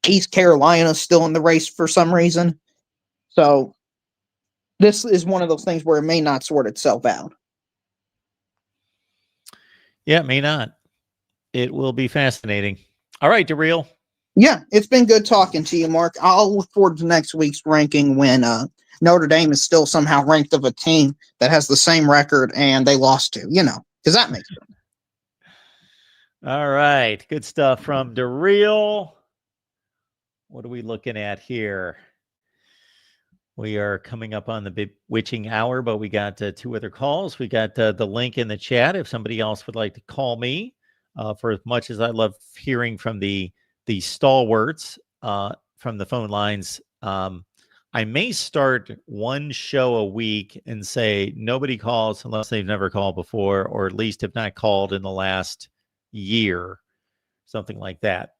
East Carolina's still in the race for some reason. So this is one of those things where it may not sort itself out. Yeah, it may not. It will be fascinating. All right, DeReal. Yeah, it's been good talking to you, Mark. I'll look forward to next week's ranking when Notre Dame is still somehow ranked of a team that has the same record and they lost to, because that makes sense. All right. Good stuff from DeReal. What are we looking at here? We are coming up on the witching hour, but we got 2 other calls. We got the link in the chat if somebody else would like to call me. For as much as I love hearing from the stalwarts from the phone lines, I may start one show a week and say nobody calls unless they've never called before, or at least have not called in the last year, something like that.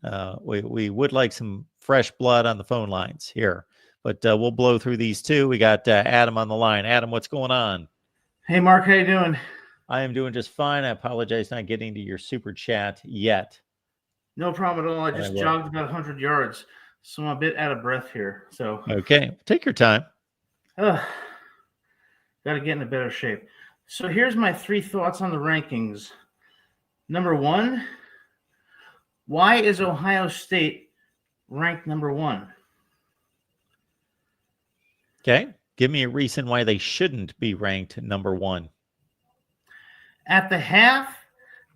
We would like some fresh blood on the phone lines here, but we'll blow through these too. We got Adam on the line. Adam, what's going on? Hey, Mark, how you doing? I am doing just fine. I apologize not getting to your super chat yet. No problem at all. I just jogged about 100 yards, so I'm a bit out of breath here. So okay, take your time. Got to get in a better shape. So here's my 3 thoughts on the rankings. Number 1, why is Ohio State ranked number 1? Okay, give me a reason why they shouldn't be ranked number 1. At the half,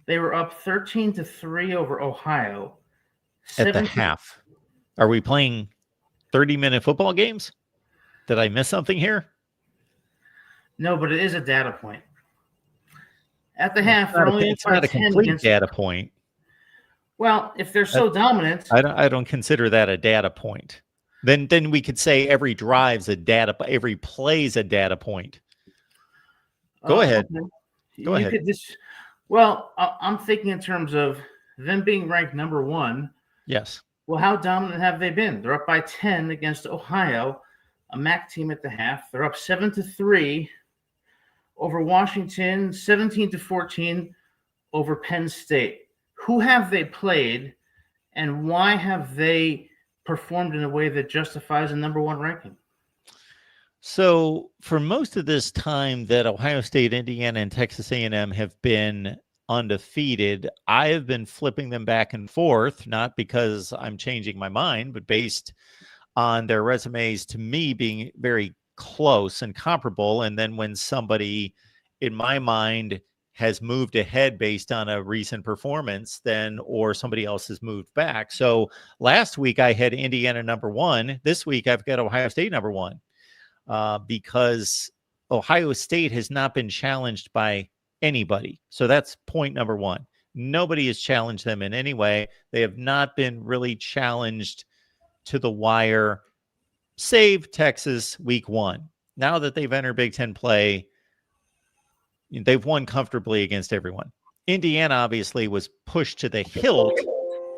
they were up 13-3 over Ohio. At the half. Are we playing 30-minute football games? Did I miss something here? No, but it is a data point. At the half, it's not a complete data point. Well, if they're so dominant, I don't consider that a data point. Then we could say every drive's a data, every play's a data point. Go ahead. Okay. Go ahead. Well, I'm thinking in terms of them being ranked number 1. Yes. Well, how dominant have they been? They're up by 10 against Ohio, a MAC team at the half. They're up 7-3 over Washington, 17-14 over Penn State. Who have they played, and why have they performed in a way that justifies a number 1 ranking? So for most of this time that Ohio State, Indiana, and Texas A&M have been undefeated, I have been flipping them back and forth, not because I'm changing my mind, but based on their resumes to me being very close and comparable. And then when somebody in my mind has moved ahead based on a recent performance, then or somebody else has moved back. So last week I had Indiana number 1. This week I've got Ohio State number 1. Because Ohio State has not been challenged by anybody. So that's point number 1. Nobody has challenged them in any way. They have not been really challenged to the wire, save Texas week 1. Now that they've entered Big Ten play, they've won comfortably against everyone. Indiana obviously was pushed to the hilt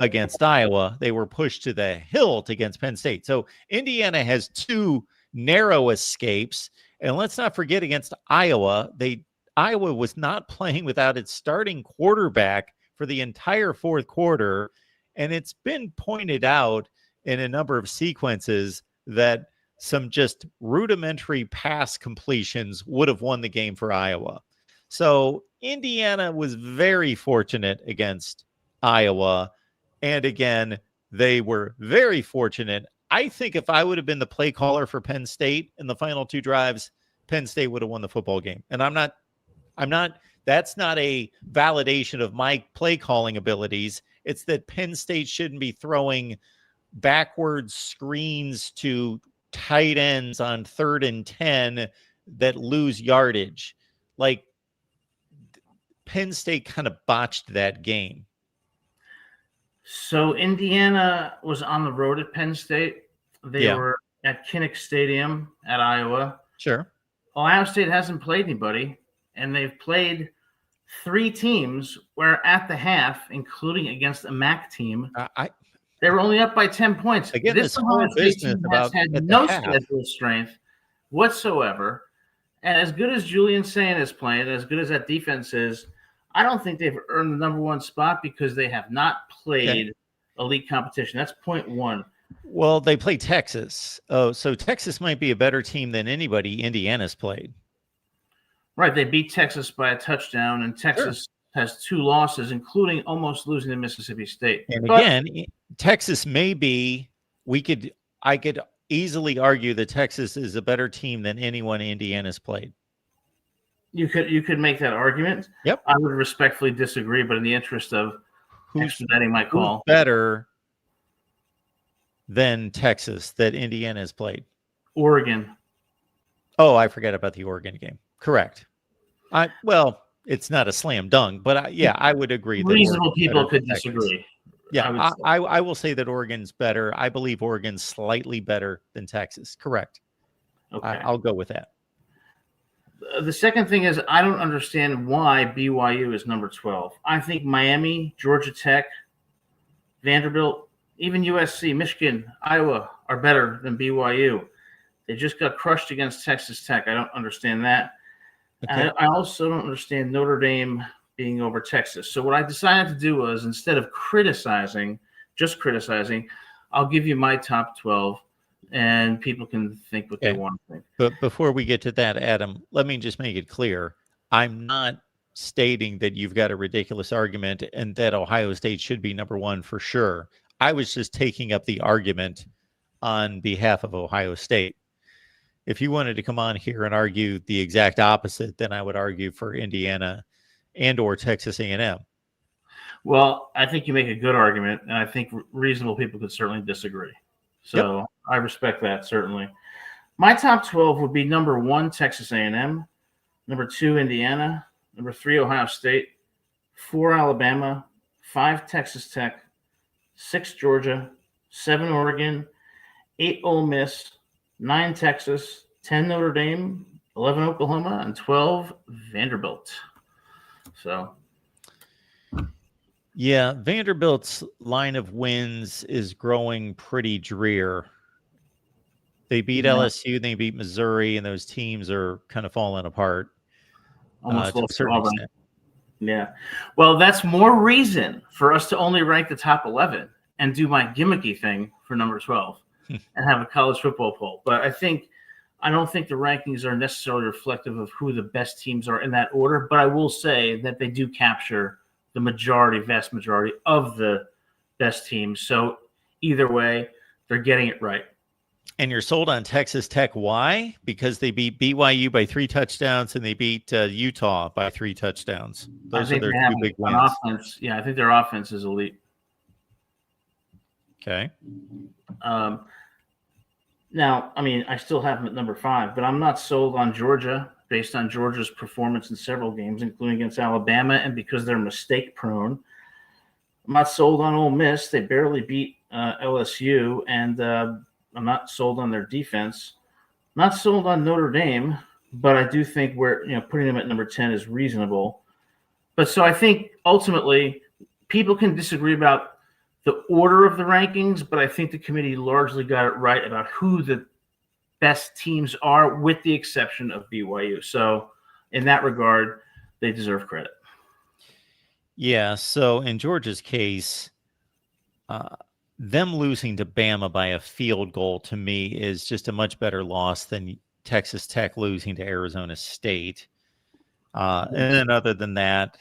against Iowa. They were pushed to the hilt against Penn State. So Indiana has 2 narrow escapes. And let's not forget against Iowa, Iowa was not playing without its starting quarterback for the entire 4th quarter. And it's been pointed out in a number of sequences that some just rudimentary pass completions would have won the game for Iowa. So Indiana was very fortunate against Iowa. And again, they were very fortunate. I think if I would have been the play caller for Penn State in the final 2 drives, Penn State would have won the football game. And that's not a validation of my play calling abilities. It's that Penn State shouldn't be throwing backwards screens to tight ends on 3rd and 10 that lose yardage. Like, Penn State kind of botched that game. So Indiana was on the road at Penn State. They were at Kinnick Stadium at Iowa. Sure. Ohio State hasn't played anybody, and they've played 3 teams where at the half, including against a MAC team, they were only up by 10 points. Again, This whole Ohio State business team about has had at the no half. schedule strength whatsoever. And as good as Julian Sand is playing, as good as that defense is, I don't think they've earned the number 1 spot because they have not played elite competition. That's point 1. Well, they play Texas. Oh, so Texas might be a better team than anybody Indiana's played. Right. They beat Texas by a touchdown, and Texas has 2 losses, including almost losing to Mississippi State. And again, Texas may be, I could easily argue that Texas is a better team than anyone Indiana's played. You could make that argument. Yep. I would respectfully disagree, but in the interest of expediting my call, who's better than Texas that Indiana has played? Oregon. Oh, I forgot about the Oregon game. Correct. Well, it's not a slam dunk, but I would agree. Reasonable people could disagree. Yeah, I will say that Oregon's better. I believe Oregon's slightly better than Texas. Correct. Okay. I'll go with that. The second thing is I don't understand why BYU is number 12. I think Miami, Georgia Tech, Vanderbilt, even USC, Michigan, Iowa are better than BYU. They just got crushed against Texas Tech. I don't understand that. Okay. I also don't understand Notre Dame being over Texas. So what I decided to do was, instead of just criticizing, I'll give you my top 12, and people can think what they want to think. But before we get to that, Adam, let me just make it clear. I'm not stating that you've got a ridiculous argument and that Ohio State should be number 1 for sure. I was just taking up the argument on behalf of Ohio State. If you wanted to come on here and argue the exact opposite, then I would argue for Indiana and or Texas A&M. Well, I think you make a good argument, and I think reasonable people could certainly disagree. So I respect that, certainly. My top 12 would be number 1, Texas A&M, number 2, Indiana, number 3, Ohio State, 4, Alabama, 5, Texas Tech, 6, Georgia, 7, Oregon, 8, Ole Miss, 9, Texas, 10, Notre Dame, 11, Oklahoma, and 12, Vanderbilt. So, yeah, Vanderbilt's line of wins is growing pretty drear. They beat LSU, they beat Missouri, and those teams are kind of falling apart. Almost to a certain extent. Yeah. Well, that's more reason for us to only rank the top 11 and do my gimmicky thing for number 12 and have a college football poll. But I don't think the rankings are necessarily reflective of who the best teams are in that order. But I will say that they do capture the vast majority of the best teams. So either way, they're getting it right. And you're sold on Texas Tech. Why? Because they beat BYU by 3 touchdowns and they beat Utah by 3 touchdowns. Those are their 2 big wins. Offense. Yeah, I think their offense is elite. Okay. Now, I mean, I still have them at number 5, but I'm not sold on Georgia based on Georgia's performance in several games, including against Alabama, and because they're mistake prone. I'm not sold on Ole Miss. They barely beat LSU, and I'm not sold on their defense. Not sold on Notre Dame, but I do think putting them at number 10 is reasonable. But so I think ultimately people can disagree about the order of the rankings, but I think the committee largely got it right about who the best teams are, with the exception of BYU. So in that regard, they deserve credit. Yeah. So in Georgia's case, them losing to Bama by a field goal to me is just a much better loss than Texas Tech losing to Arizona State. And then other than that,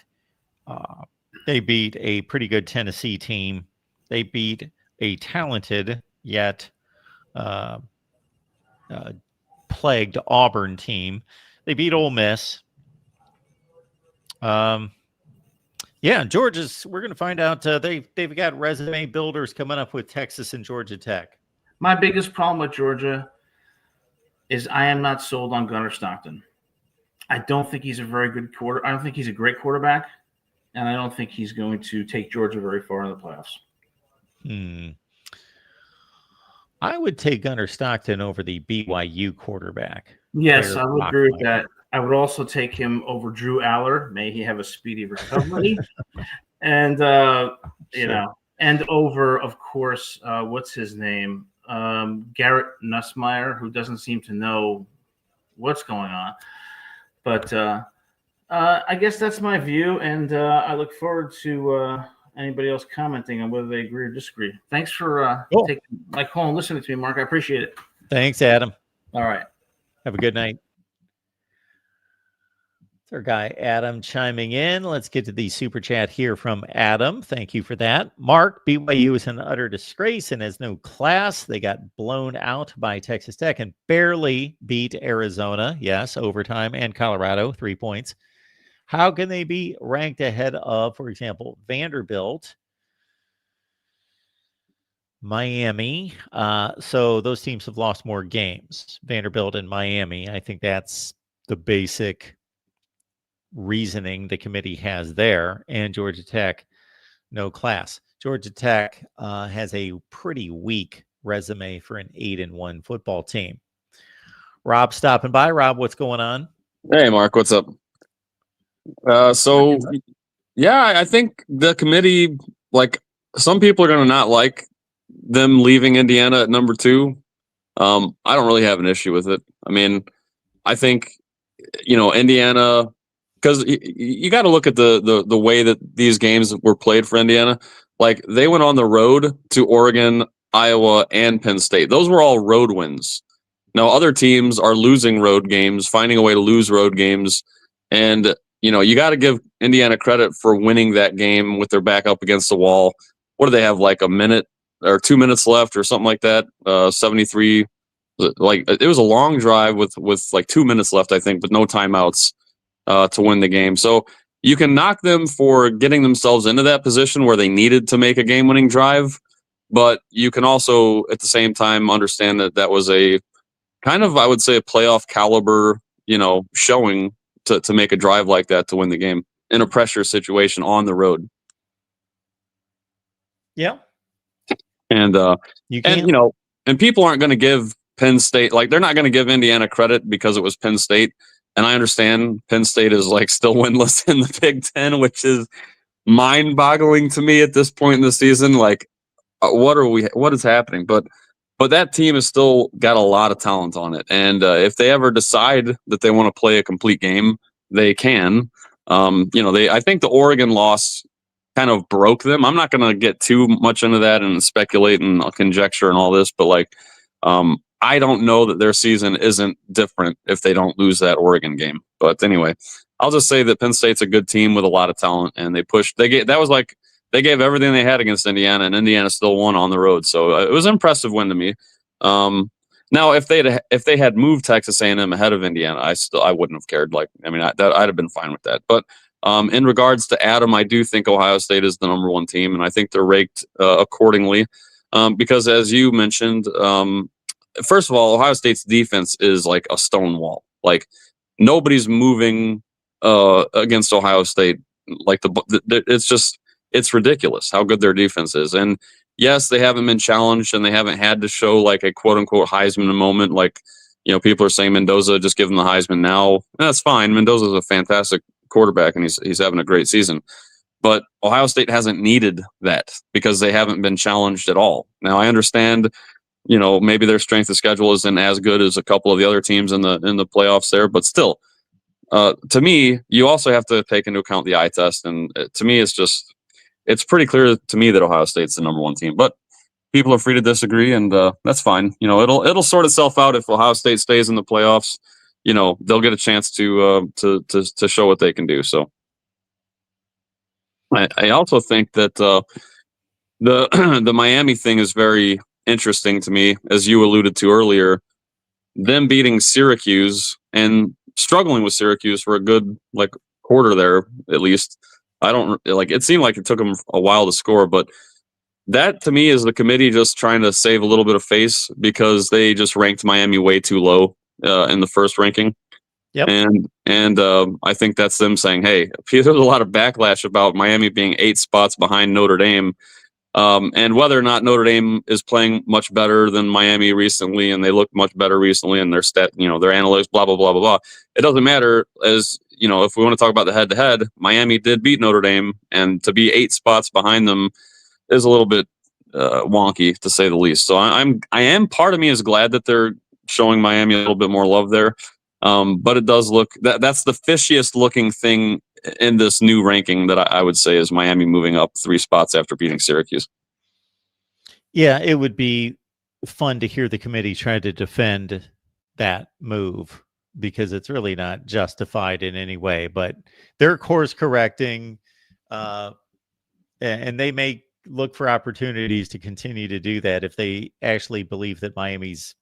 they beat a pretty good Tennessee team. They beat a talented yet plagued Auburn team. They beat Ole Miss. Yeah, Georgia's. We're going to find out. They've got resume builders coming up with Texas and Georgia Tech. My biggest problem with Georgia is I am not sold on Gunnar Stockton. I don't think he's a very good I don't think he's a great quarterback, and I don't think he's going to take Georgia very far in the playoffs. I would take Gunnar Stockton over the BYU quarterback. Yes, player I would blocked agree with by that. I would also take him over Drew Aller. May he have a speedy recovery. And Sure. and over, of course, what's his name? Garrett Nussmeier, who doesn't seem to know what's going on. But I guess that's my view, and I look forward to anybody else commenting on whether they agree or disagree. Thanks for Cool. taking my call and listening to me, Mark. I appreciate it. Thanks, Adam. All right. Have a good night. It's our guy Adam chiming in. Let's get to the super chat here from Adam. Thank you for that. Mark, BYU is an utter disgrace and has no class. They got blown out by Texas Tech and barely beat Arizona. Yes, overtime, and Colorado, 3 points. How can they be ranked ahead of, for example, Vanderbilt, Miami? So those teams have lost more games, Vanderbilt and Miami. I think that's the basic reasoning the committee has there. And Georgia Tech, no class. Georgia Tech has a pretty weak resume for an 8-1 football team. Rob stopping by. Rob, what's going on? Hey, Mark, what's up? I think the committee, like, some people are going to not like them leaving Indiana at number 2. I don't really have an issue with it. I mean, I think, Indiana, because you got to look at the way that these games were played for Indiana. Like, they went on the road to Oregon, Iowa, and Penn State. Those were all road wins. Now, other teams are losing road games, finding a way to lose road games. And, you got to give Indiana credit for winning that game with their back up against the wall. What do they have, like a minute or 2 minutes left or something like that? 73. Like, it was a long drive with like 2 minutes left, I think, but no timeouts to win the game. So you can knock them for getting themselves into that position where they needed to make a game-winning drive. But you can also, at the same time, understand that that was a kind of, I would say, a playoff caliber, showing to make a drive like that to win the game in a pressure situation on the road. Yeah. And You can. and people aren't going to give Penn State, like, they're not going to give Indiana credit because it was Penn State. And I understand Penn State is, like, still winless in the Big Ten, which is mind-boggling to me at this point in the season. Like, what is happening? But that team has still got a lot of talent on it. And if they ever decide that they want to play a complete game, they can. I think the Oregon loss kind of broke them. I'm not going to get too much into that and speculate and conjecture and all this, but like, I don't know that their season isn't different if they don't lose that Oregon game. But anyway, I'll just say that Penn State's a good team with a lot of talent, and they gave everything they had against Indiana, and Indiana still won on the road. So it was an impressive win to me. Now, if they had moved Texas A&M ahead of Indiana, I wouldn't have cared. Like, I mean, I'd have been fine with that. But in regards to Adam, I do think Ohio State is the number 1 team, and I think they're ranked accordingly. Because as you mentioned, first of all, Ohio State's defense is like a stone wall. Like, nobody's moving against Ohio State. Like, it's ridiculous how good their defense is. And yes, they haven't been challenged and they haven't had to show like a quote unquote Heisman moment. Like, people are saying Mendoza, just give him the Heisman now. That's fine. Mendoza's a fantastic quarterback and he's having a great season. But Ohio State hasn't needed that because they haven't been challenged at all. Now, I understand, maybe their strength of schedule isn't as good as a couple of the other teams in the playoffs there, but still, to me, you also have to take into account the eye test. And to me, it's pretty clear to me that Ohio State's the number 1 team. But people are free to disagree, and that's fine. It'll sort itself out if Ohio State stays in the playoffs. They'll get a chance to show what they can do. So I also think that the the Miami thing is very interesting to me, as you alluded to earlier. Them beating Syracuse and struggling with Syracuse for a good quarter there, at least. I don't like. It seemed like it took them a while to score, but that to me is the committee just trying to save a little bit of face because they just ranked Miami way too low in the first ranking. Yep. And I think that's them saying, hey, there's a lot of backlash about Miami being 8 spots behind Notre Dame. And whether or not Notre Dame is playing much better than Miami recently, and they look much better recently, and their their analytics, blah blah blah blah blah. It doesn't matter. As you know, if we want to talk about the head-to-head, Miami did beat Notre Dame, and to be 8 spots behind them is a little bit wonky, to say the least. So I am part of me is glad that they're showing Miami a little bit more love there. But it does look that's the fishiest looking thing in this new ranking that I would say is Miami moving up 3 spots after beating Syracuse. Yeah, it would be fun to hear the committee try to defend that move, because it's really not justified in any way, but they're course correcting, and they may look for opportunities to continue to do that if they actually believe that Miami's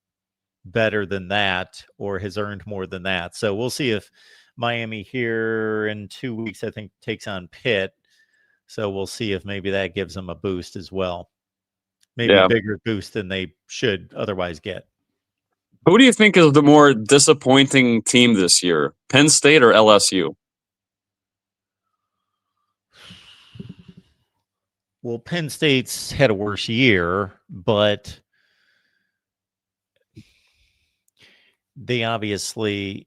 better than that or has earned more than that. So we'll see if Miami here in 2 weeks, I think, takes on Pitt. So we'll see if maybe that gives them a boost as well. Maybe a bigger boost than they should otherwise get. Who do you think is the more disappointing team this year, Penn State or LSU? Well, Penn State's had a worse year, but they obviously,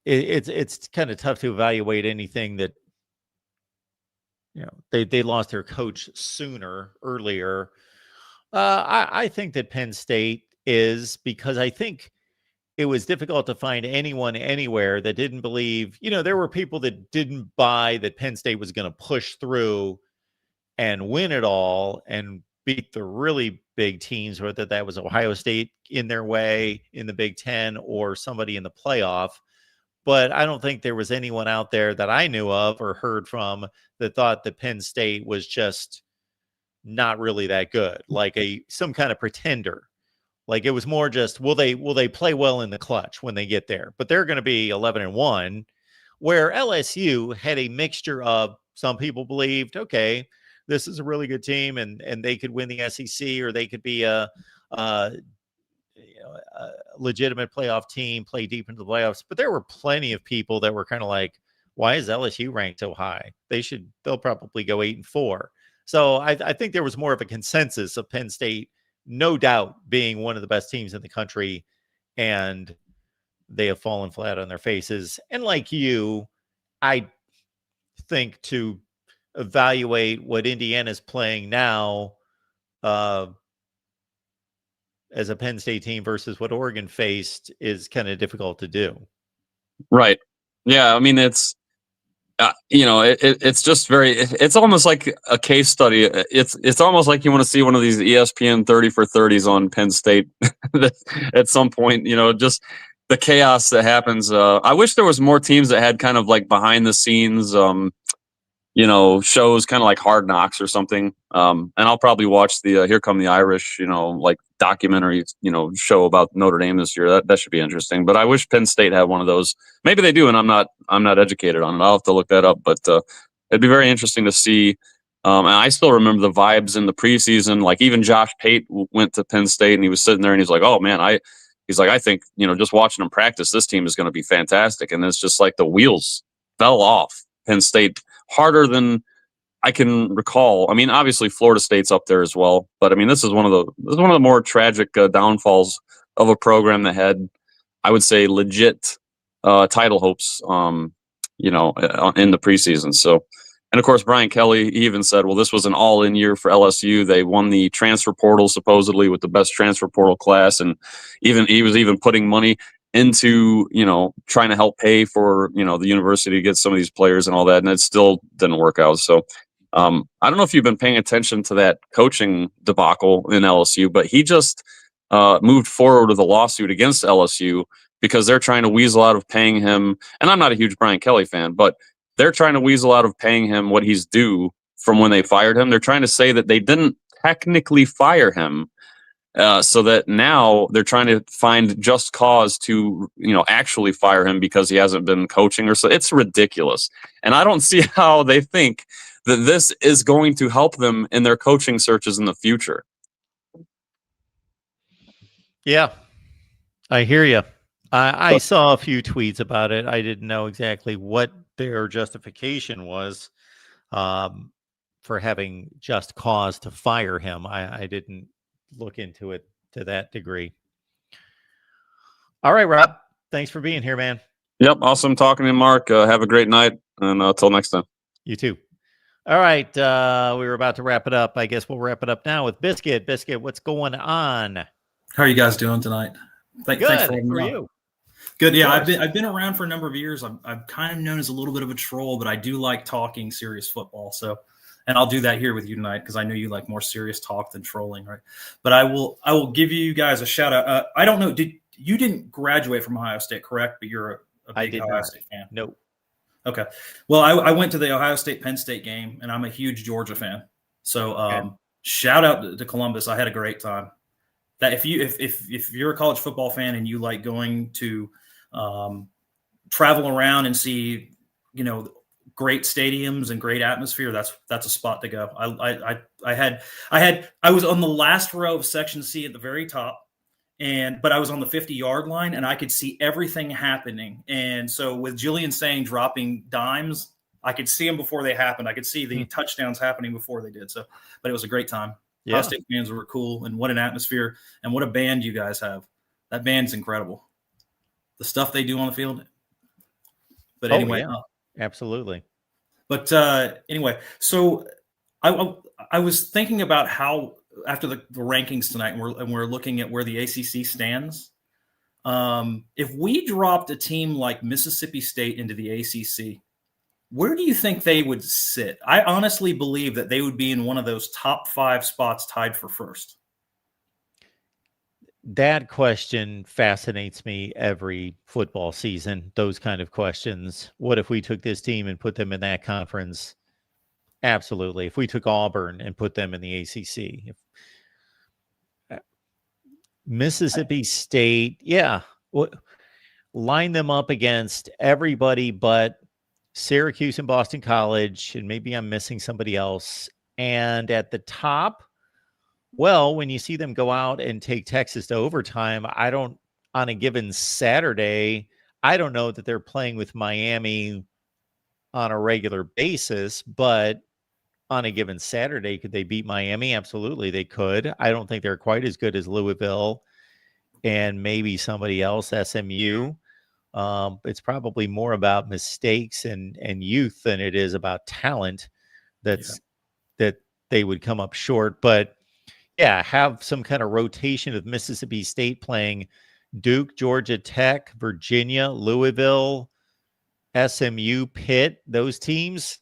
it's kind of tough to evaluate anything that, they lost their coach earlier. I think that Penn State is, because I think it was difficult to find anyone anywhere that didn't believe, there were people that didn't buy that Penn State was going to push through and win it all and beat the really big teams, whether that was Ohio State in their way in the Big Ten or somebody in the playoff. But I don't think there was anyone out there that I knew of or heard from that thought that Penn State was just not really that good, like some kind of pretender. Like it was more just, will they play well in the clutch when they get there? But they're going to be 11-1, where LSU had a mixture of, some people believed, okay, this is a really good team and they could win the SEC, or they could be a legitimate playoff team, play deep into the playoffs. But there were plenty of people that were kind of like, why is LSU ranked so high? They'll probably go 8-4. So I think there was more of a consensus of Penn State, no doubt, being one of the best teams in the country, and they have fallen flat on their faces. And like you, I think to evaluate what Indiana's playing now as a Penn State team versus what Oregon faced is kind of difficult to do. Right. Yeah. I mean, it's, it's just it's almost like a case study. It's almost like you want to see one of these ESPN 30 for 30s on Penn State at some point, just the chaos that happens. I wish there was more teams that had kind of like behind the scenes, shows, kind of like Hard Knocks or something. And I'll probably watch the Here Come the Irish, like documentary, show about Notre Dame this year. That should be interesting. But I wish Penn State had one of those. Maybe they do, and I'm not educated on it. I'll have to look that up. But it'd be very interesting to see. And I still remember the vibes in the preseason. Like even Josh Pate went to Penn State, and he was sitting there, and he's like, "Oh man, I think just watching them practice, this team is going to be fantastic." And it's just like the wheels fell off Penn State harder than I can recall. I mean, obviously Florida State's up there as well, but I mean, this is one of the more tragic downfalls of a program that had, I would say, legit title hopes, in the preseason. So, and of course, Brian Kelly, he even said, well, this was an all-in year for LSU. They won the transfer portal, supposedly with the best transfer portal class. And he was even putting money into, trying to help pay for, the university to get some of these players and all that. And it still didn't work out. So I don't know if you've been paying attention to that coaching debacle in LSU, but he just moved forward with a lawsuit against LSU because they're trying to weasel out of paying him. And I'm not a huge Brian Kelly fan, but they're trying to weasel out of paying him what he's due from when they fired him. They're trying to say that they didn't technically fire him. So that now they're trying to find just cause to, actually fire him because he hasn't been coaching or so. It's ridiculous. And I don't see how they think that this is going to help them in their coaching searches in the future. Yeah, I hear you. I saw a few tweets about it. I didn't know exactly what their justification was. for having just cause to fire him. I didn't look into it to that degree. All right, Rob. Thanks for being here, man. Yep. Awesome talking to you, Mark. Have a great night. And until next time. You too. All right. We were about to wrap it up. I guess we'll wrap it up now with Biscuit. Biscuit, what's going on? How are you guys doing tonight? Thanks Good. for having me on. You? Good. Yeah, Of course. I've been around for a number of years. I'm kind of known as a little bit of a troll, but I do like talking serious football. So, and I'll do that here with you tonight because I know you like more serious talk than trolling, right? But I will give you guys a shout out. I don't know. You didn't graduate from Ohio State, correct? But you're a big Ohio State fan. No. Okay. Well, I went to the Ohio State Penn State game, and I'm a huge Georgia fan. So shout out to Columbus. I had a great time. That if you're a college football fan and you like going to travel around and see, great stadiums and great atmosphere, that's a spot to go. I was on the last row of section C at the very top. But I was on the 50-yard line and I could see everything happening. And so with Jillian saying dropping dimes, I could see them before they happened. I could see the touchdowns happening before they did. So, but it was a great time. Yeah. Ohio State fans were cool, and what an atmosphere, and what a band you guys have. That band's incredible. The stuff they do on the field. But anyway, absolutely. But anyway, so I was thinking about how after the rankings tonight, and we're looking at where the ACC stands. If we dropped a team like Mississippi State into the ACC, where do you think they would sit? I honestly believe that they would be in one of those top 5 spots tied for first. That question fascinates me every football season, those kind of questions. What if we took this team and put them in that conference? Absolutely. If we took Auburn and put them in the ACC. Mississippi State, line them up against everybody but Syracuse and Boston College, and maybe I'm missing somebody else. And at the top, well, when you see them go out and take Texas to overtime, on a given Saturday, I don't know that they're playing with Miami on a regular basis, but on a given Saturday, could they beat Miami? Absolutely, they could. I don't think they're quite as good as Louisville and maybe somebody else, SMU. It's probably more about mistakes and youth than it is about talent that they would come up short. But have some kind of rotation of Mississippi State playing Duke, Georgia Tech, Virginia, Louisville, SMU, Pitt, those teams.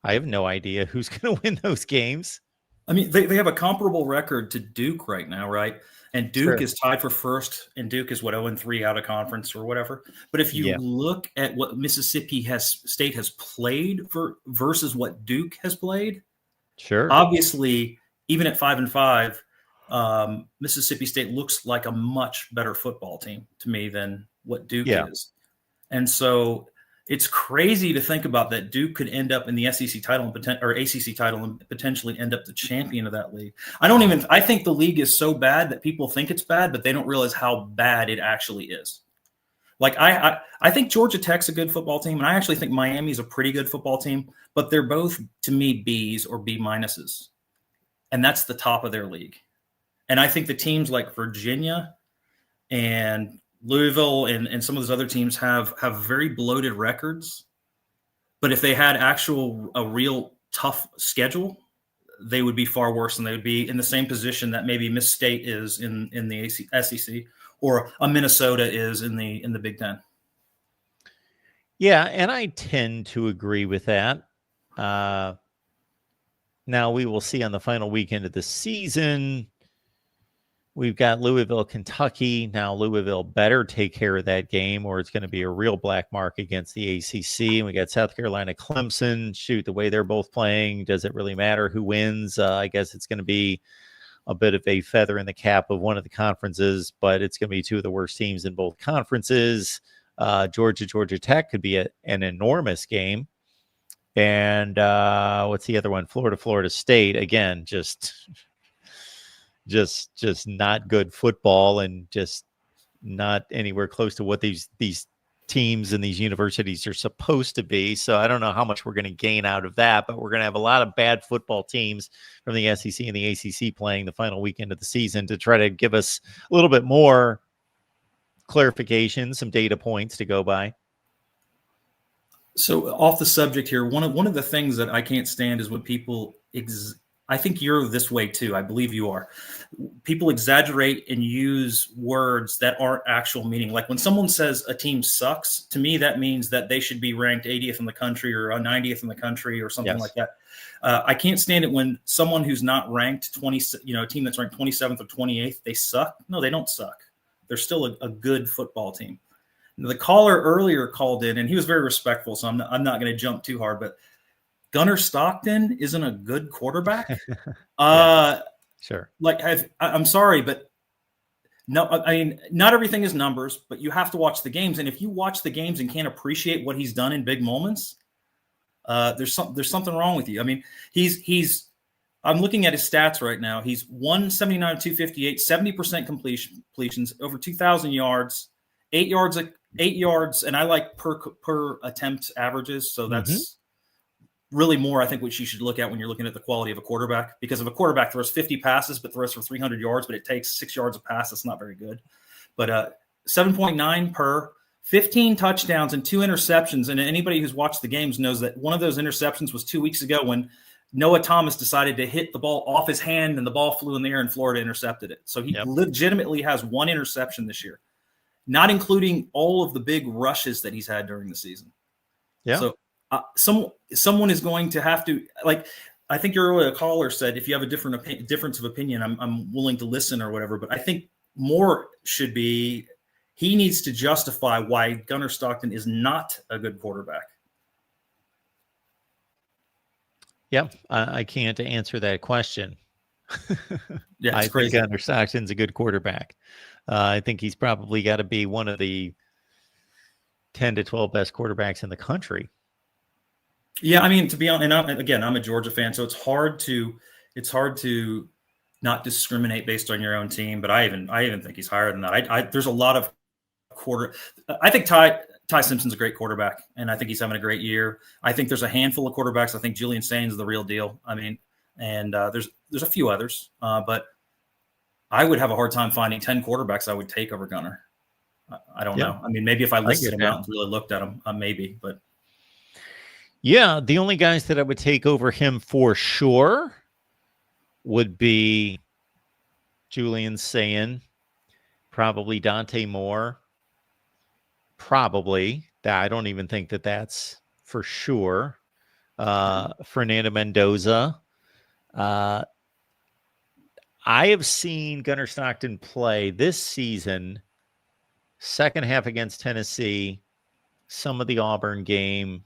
I have no idea who's going to win those games. I mean, they have a comparable record to Duke right now, right? And Duke is tied for first, and Duke is 0-3 out of conference or whatever. But if you look at what Mississippi State has played versus what Duke has played, obviously, even at 5-5, Mississippi State looks like a much better football team to me than what Duke is. And so it's crazy to think about that Duke could end up in the SEC title or ACC title and potentially end up the champion of that league. I think the league is so bad that people think it's bad, but they don't realize how bad it actually is. Like I think Georgia Tech's a good football team, and I actually think Miami's a pretty good football team, but they're both, to me, Bs or B minuses. And that's the top of their league. And I think the teams like Virginia and Louisville and some of those other teams have very bloated records, but if they had a real tough schedule, they would be far worse, and they would be in the same position that maybe Miss State is in the SEC or a Minnesota is in the Big Ten. Yeah, and I tend to agree with that. Now we will see on the final weekend of the season. We've got Louisville, Kentucky. Now Louisville better take care of that game, or it's going to be a real black mark against the ACC. And we got South Carolina, Clemson. Shoot, the way they're both playing, does it really matter who wins? I guess it's going to be a bit of a feather in the cap of one of the conferences, but it's going to be two of the worst teams in both conferences. Georgia Tech could be an enormous game. And what's the other one? Florida State. Again, just not good football, and just not anywhere close to what these teams in these universities are supposed to be. So I don't know how much we're going to gain out of that, but we're going to have a lot of bad football teams from the SEC and the ACC playing the final weekend of the season to try to give us a little bit more clarification, some data points to go by. So off the subject here, one of the things that I can't stand is when people I think you're this way too. I believe you are. People exaggerate and use words that aren't actual meaning. Like when someone says a team sucks, to me that means that they should be ranked 80th in the country or 90th in the country or something like that. I can't stand it when someone who's not ranked 20, a team that's ranked 27th or 28th, they suck. No, they don't suck. They're still a good football team. The caller earlier called in, and he was very respectful, so I'm not going to jump too hard, but Gunnar Stockton isn't a good quarterback. Sure. Like, I'm sorry, but no, I mean, not everything is numbers, but you have to watch the games. And if you watch the games and can't appreciate what he's done in big moments, there's something wrong with you. I mean, I'm looking at his stats right now. He's 179 258, 70% completions, over 2,000 yards, 8 yards, and I like per attempt averages. So that's really more, I think, what you should look at when you're looking at the quality of a quarterback. Because if a quarterback throws 50 passes but throws for 300 yards, but it takes 6 yards a pass, that's not very good. But 7.9 per, 15 touchdowns and 2 interceptions. And anybody who's watched the games knows that one of those interceptions was 2 weeks ago when Noah Thomas decided to hit the ball off his hand and the ball flew in the air and Florida intercepted it. So he legitimately has 1 interception this year, not including all of the big rushes that he's had during the season. Yeah. So someone is going to have to, like, I think your earlier caller said, if you have a difference of opinion, I'm willing to listen or whatever. But I think more should be, he needs to justify why Gunnar Stockton is not a good quarterback. Yeah, I can't answer that question. Yeah, I crazy. think Gunnar Stockton's a good quarterback. I think he's probably got to be one of the 10 to 12 best quarterbacks in the country. Yeah, I mean, to be honest, and I'm a Georgia fan, so it's hard to not discriminate based on your own team. But I even think he's higher than that. There's a lot of I think Ty Simpson's a great quarterback, and I think he's having a great year. I think there's a handful of quarterbacks. I think Julian Sainz is the real deal. I mean, and there's a few others, but I would have a hard time finding 10 quarterbacks I would take over Gunnar. I don't know. I mean, maybe if I listed them out and really looked at them, maybe, but. Yeah, the only guys that I would take over him for sure would be Julian Sayin, probably Dante Moore, probably. I don't even think that that's for sure. Fernando Mendoza. I have seen Gunnar Stockton play this season, second half against Tennessee, some of the Auburn game,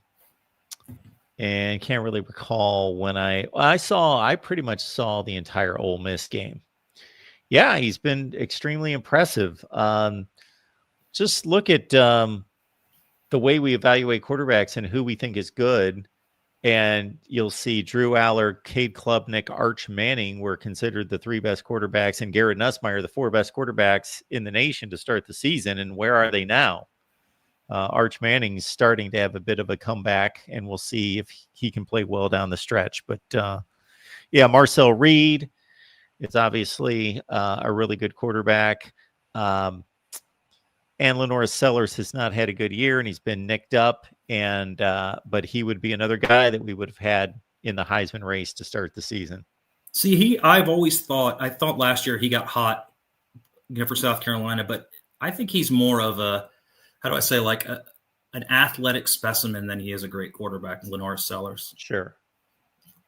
and can't really recall when I pretty much saw the entire Ole Miss game. Yeah, he's been extremely impressive. Just look at the way we evaluate quarterbacks and who we think is good, and you'll see Drew Aller, Cade Klubnik, Arch Manning were considered the 3 best quarterbacks, and Garrett Nussmeier the 4 best quarterbacks in the nation to start the season. And where are they now? Arch Manning's starting to have a bit of a comeback, and we'll see if he can play well down the stretch. But yeah, Marcel Reed is obviously a really good quarterback. And Lenore Sellers has not had a good year, and he's been nicked up. And but he would be another guy that we would have had in the Heisman race to start the season. See, I thought last year he got hot, for South Carolina, but I think he's more of a, how do I say, like an athletic specimen than he is a great quarterback, Lenore Sellers. Sure.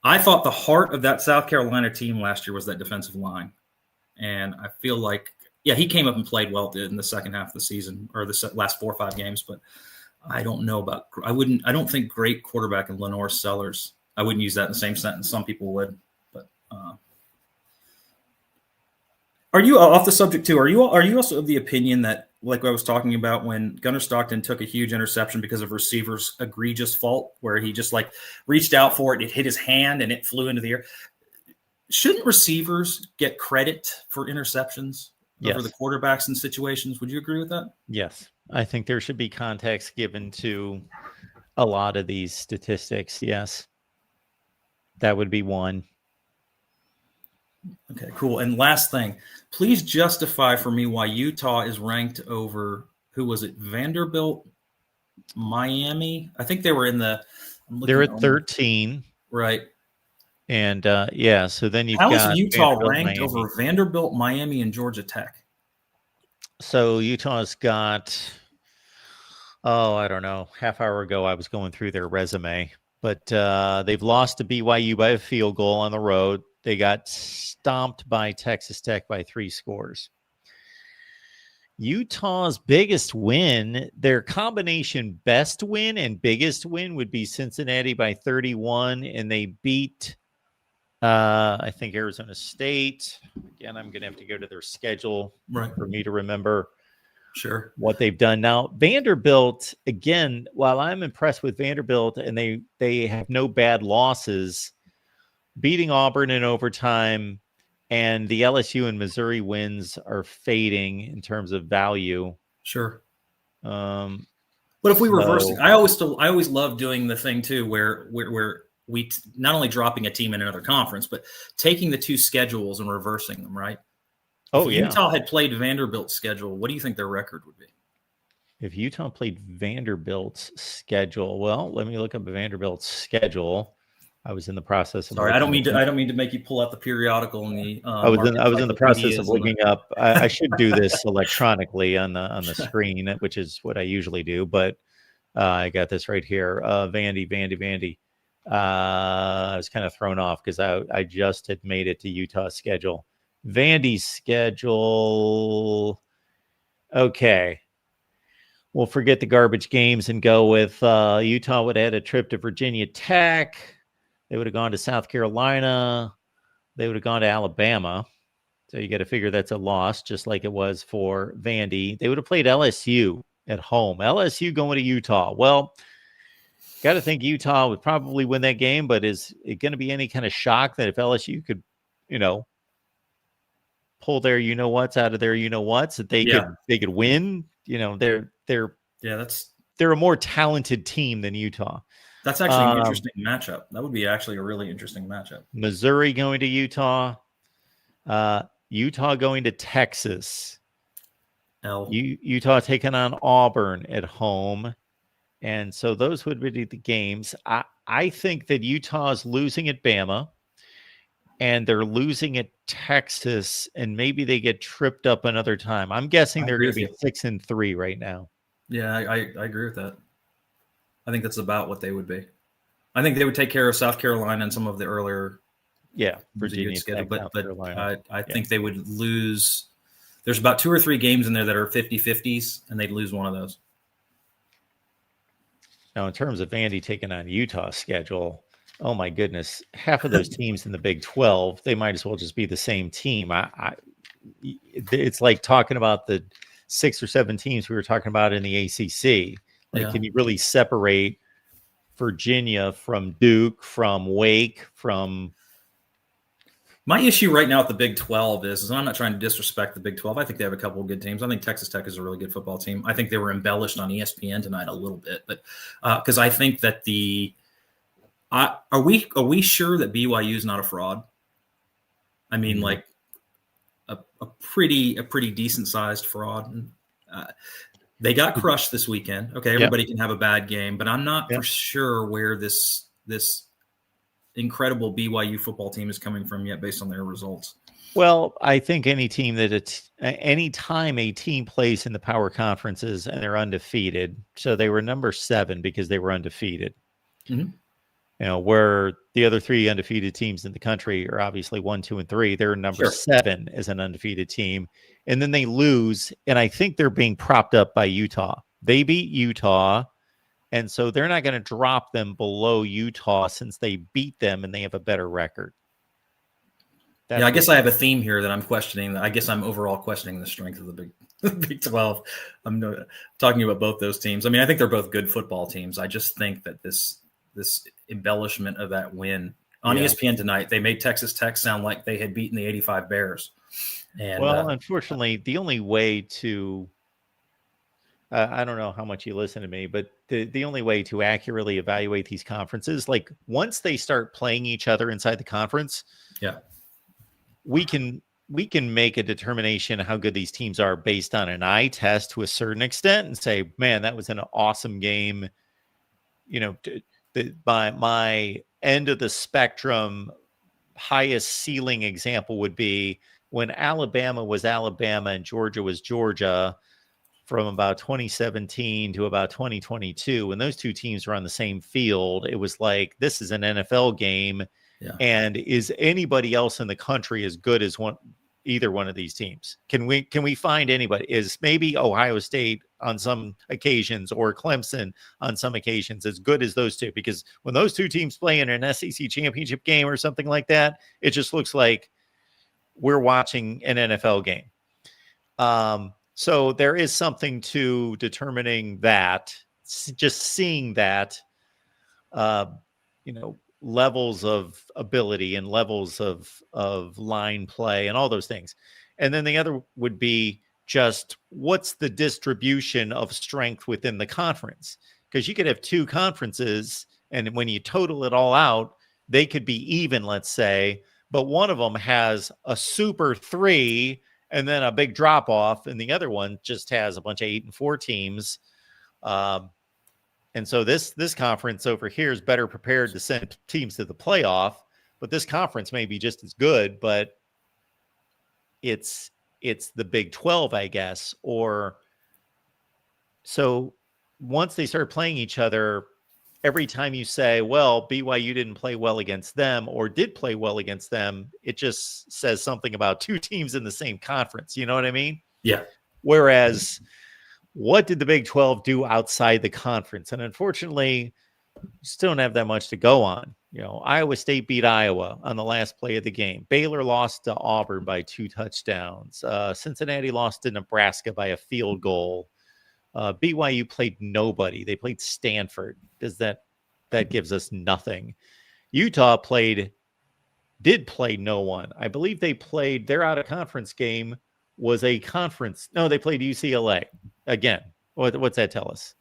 I thought the heart of that South Carolina team last year was that defensive line. And I feel like, yeah, he came up and played well in the second half of the season, or the last 4 or 5 games, but I don't know about, I don't think great quarterback in Lenore Sellers. I wouldn't use that in the same sentence. Some people would, but are you off the subject too? Are you also of the opinion that, like I was talking about, when Gunnar Stockton took a huge interception because of receiver's egregious fault, where he just like reached out for it, it hit his hand and it flew into the air? Shouldn't receivers get credit for interceptions? over the Yes. quarterbacks in situations. Would you agree with that? Yes. I think there should be context given to a lot of these statistics. Yes. That would be one. Okay, cool. And last thing, please justify for me why Utah is ranked over, who was it? Vanderbilt, Miami. I think they were in the. They're at 13. Right. And so then you've How is got Utah Vanderbilt, ranked Miami. over Vanderbilt, Miami, and Georgia Tech? So Utah's got, I don't know. Half hour ago, I was going through their resume, but they've lost to BYU by a field goal on the road. They got stomped by Texas Tech by 3 scores. Utah's biggest win, their combination best win and biggest win would be Cincinnati by 31, and they beat, I think, Arizona State. Again, I'm going to have to go to their schedule for me to remember what they've done. Now, Vanderbilt, again, while I'm impressed with Vanderbilt, and they have no bad losses, beating Auburn in overtime, and the LSU and Missouri wins are fading in terms of value. Sure. But if we reverse it, I always love doing the thing too, where we not only dropping a team in another conference, but taking the 2 schedules and reversing them, right? If Utah had played Vanderbilt's schedule, what do you think their record would be? If Utah played Vanderbilt's schedule, well, let me look up Vanderbilt's schedule. I was in the process of. Sorry, I don't mean to make you pull out the periodical and the. I was in the process of looking up. I should do this electronically on the screen, which is what I usually do. But I got this right here. Vandy. I was kind of thrown off because I just had made it to Utah's schedule. Vandy's schedule. Okay. We'll forget the garbage games and go with Utah would have had a trip to Virginia Tech. They would have gone to South Carolina. They would have gone to Alabama. So you got to figure that's a loss, just like it was for Vandy. They would have played LSU at home. LSU going to Utah. Well, got to think Utah would probably win that game, but is it going to be any kind of shock that if LSU could, pull their what's out of their what's that they could win? They're a more talented team than Utah. That's actually an interesting matchup. That would be actually a really interesting matchup. Missouri going to Utah. Utah going to Texas. Utah taking on Auburn at home. And so those would be the games. I think that Utah's losing at Bama. And they're losing at Texas. And maybe they get tripped up another time. I'm guessing they're going to be 6-3 right now. Yeah, I agree with that. I think that's about what they would be. I think they would take care of South Carolina and some of the earlier, Virginia schedule. But I think they would lose. There's about 2 or 3 games in there that are 50-50s, and they'd lose one of those. Now, in terms of Vandy taking on Utah's schedule, oh my goodness, half of those teams in the Big 12, they might as well just be the same team. It's like talking about the 6 or 7 teams we were talking about in the ACC. Can you really separate Virginia from Duke, from Wake, from... My issue right now at the Big 12 is I'm not trying to disrespect the Big 12. I think they have a couple of good teams. I think Texas Tech is a really good football team. I think they were embellished on ESPN tonight a little bit, but because I think that are we sure that BYU is not a fraud? I mean, like a pretty decent sized fraud. They got crushed this weekend. Okay, everybody can have a bad game, but I'm not for sure where this incredible BYU football team is coming from yet based on their results. Well, I think any time a team plays in the power conferences and they're undefeated, so they were number 7 because they were undefeated. Mm-hmm. Where the other 3 undefeated teams in the country are obviously 1, 2, and 3. They're number 7 as an undefeated team. And then they lose, and I think they're being propped up by Utah. They beat Utah, and so they're not going to drop them below Utah since they beat them and they have a better record. I guess I have a theme here that I'm questioning. I guess I'm overall questioning the strength of the Big 12. I'm talking about both those teams. I mean, I think they're both good football teams. I just think that this embellishment of that win on ESPN tonight, they made Texas Tech sound like they had beaten the '85 Bears. And well, unfortunately, the only way to I don't know how much you listen to me, but the only way to accurately evaluate these conferences, like once they start playing each other inside the conference, yeah, we can make a determination how good these teams are based on an eye test to a certain extent and say, man, that was an awesome game. You know, by my end of the spectrum, highest ceiling example would be when Alabama was Alabama and Georgia was Georgia from about 2017 to about 2022. When those two teams were on the same field, it was like, this is an NFL game. yeah. And is anybody else in the country as good as either one of these teams? Can we find anybody? Is maybe Ohio State on some occasions or Clemson on some occasions as good as those two? Because when those two teams play in an SEC championship game or something like that, it just looks like we're watching an NFL game. So there is something to determining that, just seeing that, levels of ability and levels of line play and all those things. And then the other would be just what's the distribution of strength within the conference? Because you could have two conferences, and when you total it all out, they could be even, let's say, but one of them has a super 3 and then a big drop off, and the other one just has a bunch of 8 and 4 teams. And so this conference over here is better prepared to send teams to the playoff, but this conference may be just as good, but it's the Big 12, I guess. Or so once they start playing each other, every time you say, well, BYU didn't play well against them or did play well against them, it just says something about two teams in the same conference. You know what I mean? Yeah. Whereas what did the Big 12 do outside the conference? And unfortunately, you still don't have that much to go on. Iowa State beat Iowa on the last play of the game. Baylor lost to Auburn by 2 touchdowns. Cincinnati lost to Nebraska by a field goal. BYU played nobody. They played Stanford. That gives us nothing. Utah did play no one. I believe they played their out of conference game was a conference. No, they played UCLA again. What's that tell us?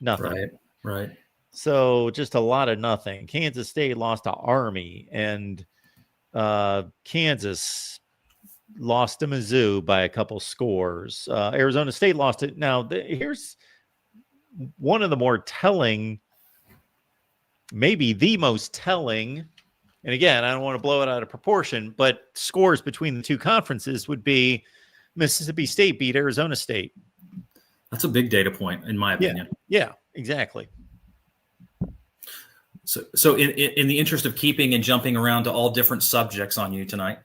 Nothing. Right. So just a lot of nothing. Kansas State lost to Army, and Kansas lost to Mizzou by a couple scores. Arizona State lost it. Now, here's one of the more telling, maybe the most telling, and again, I don't want to blow it out of proportion, but scores between the two conferences would be Mississippi State beat Arizona State. That's a big data point, in my opinion. Yeah, exactly. So in the interest of keeping and jumping around to all different subjects on you tonight,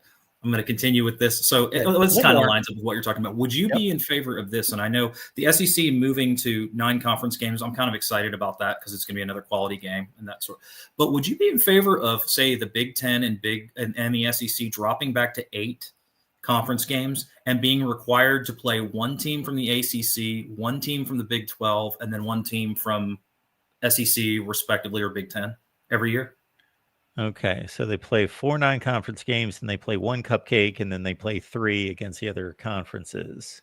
I'm going to continue with this. So this kind of lines up with what you're talking about. Would you be in favor of this? And I know the SEC moving to 9 conference games. I'm kind of excited about that because it's going to be another quality game and that sort. But would you be in favor of, say, the Big 10 and the SEC dropping back to 8 conference games and being required to play one team from the ACC, one team from the Big 12, and then one team from SEC, respectively, or Big 10 every year? Okay, so they play 4 non-conference games, and they play 1 cupcake, and then they play 3 against the other conferences.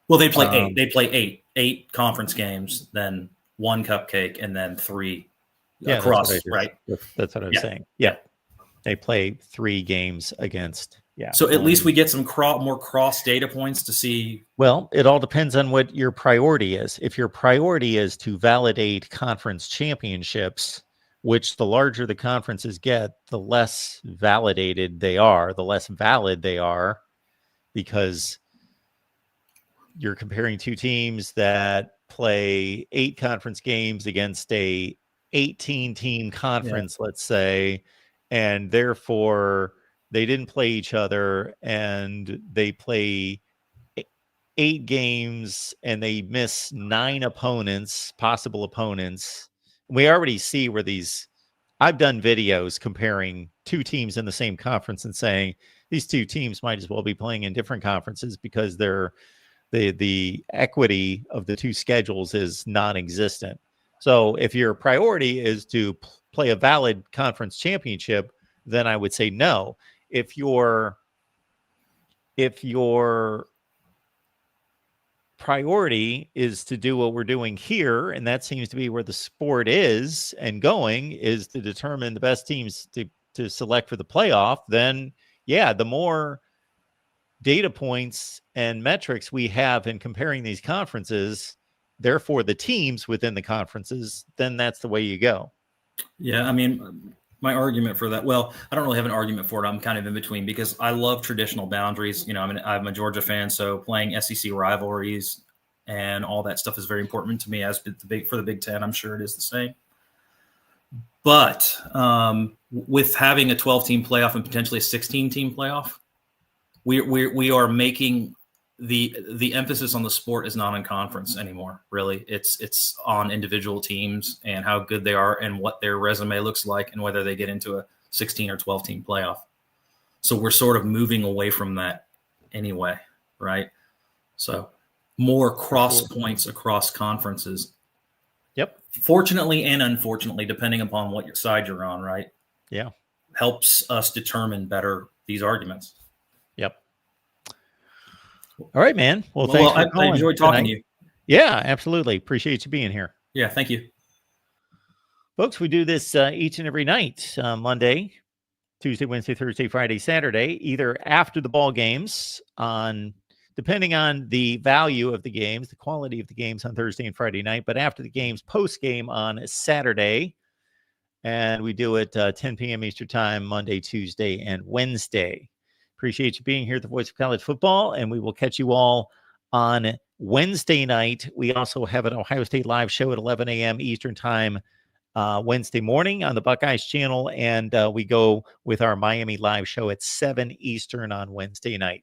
Well, they play 8. They play 8 conference games, then 1 cupcake, and then 3 across. Right? That's what I was saying. Yeah, they play 3 games against. Yeah. So at least we get some more cross data points to see. Well, it all depends on what your priority is. If your priority is to validate conference championships, which the larger the conferences get, the less validated they are, the less valid they are, because you're comparing 2 teams that play 8 conference games against a 18-team conference, let's say, and therefore they didn't play each other, and they play 8 games and they miss 9 possible opponents. We already see where I've done videos comparing 2 teams in the same conference and saying these 2 teams might as well be playing in different conferences because the equity of the 2 schedules is non-existent. So if your priority is to play a valid conference championship, then I would say no. If your if your priority is to do what we're doing here, and that seems to be where the sport is and going, is to determine the best teams to select for the playoff, then yeah, the more data points and metrics we have in comparing these conferences, therefore the teams within the conferences, then that's the way you go. Yeah, I mean, my argument for that, well, I don't really have an argument for it. I'm kind of in between because I love traditional boundaries. I'm a Georgia fan, so playing SEC rivalries and all that stuff is very important to me. As for the Big Ten, I'm sure it is the same. But with having a 12-team playoff and potentially a 16-team playoff, we are making the emphasis on the sport is not on conference anymore. Really, it's on individual teams and how good they are and what their resume looks like and whether they get into a 16 or 12-team playoff. So we're sort of moving away from that anyway, right? So more cross points across conferences. Yep. Fortunately and unfortunately, depending upon what side you're on, right? Yeah. Helps us determine better these arguments. Yep. All right, man. Well, thanks for calling. I enjoyed talking to you. Yeah, absolutely. Appreciate you being here. Yeah, thank you. Folks, we do this each and every night, Monday, Tuesday, Wednesday, Thursday, Friday, Saturday, either after the ball games depending on the value of the games, the quality of the games on Thursday and Friday night, but after the games, post game on Saturday. And we do it 10 p.m. Eastern time, Monday, Tuesday, and Wednesday. Appreciate you being here at the Voice of College Football, and we will catch you all on Wednesday night. We also have an Ohio State live show at 11 a.m. Eastern time Wednesday morning on the Buckeyes channel, and we go with our Miami live show at 7 Eastern on Wednesday night.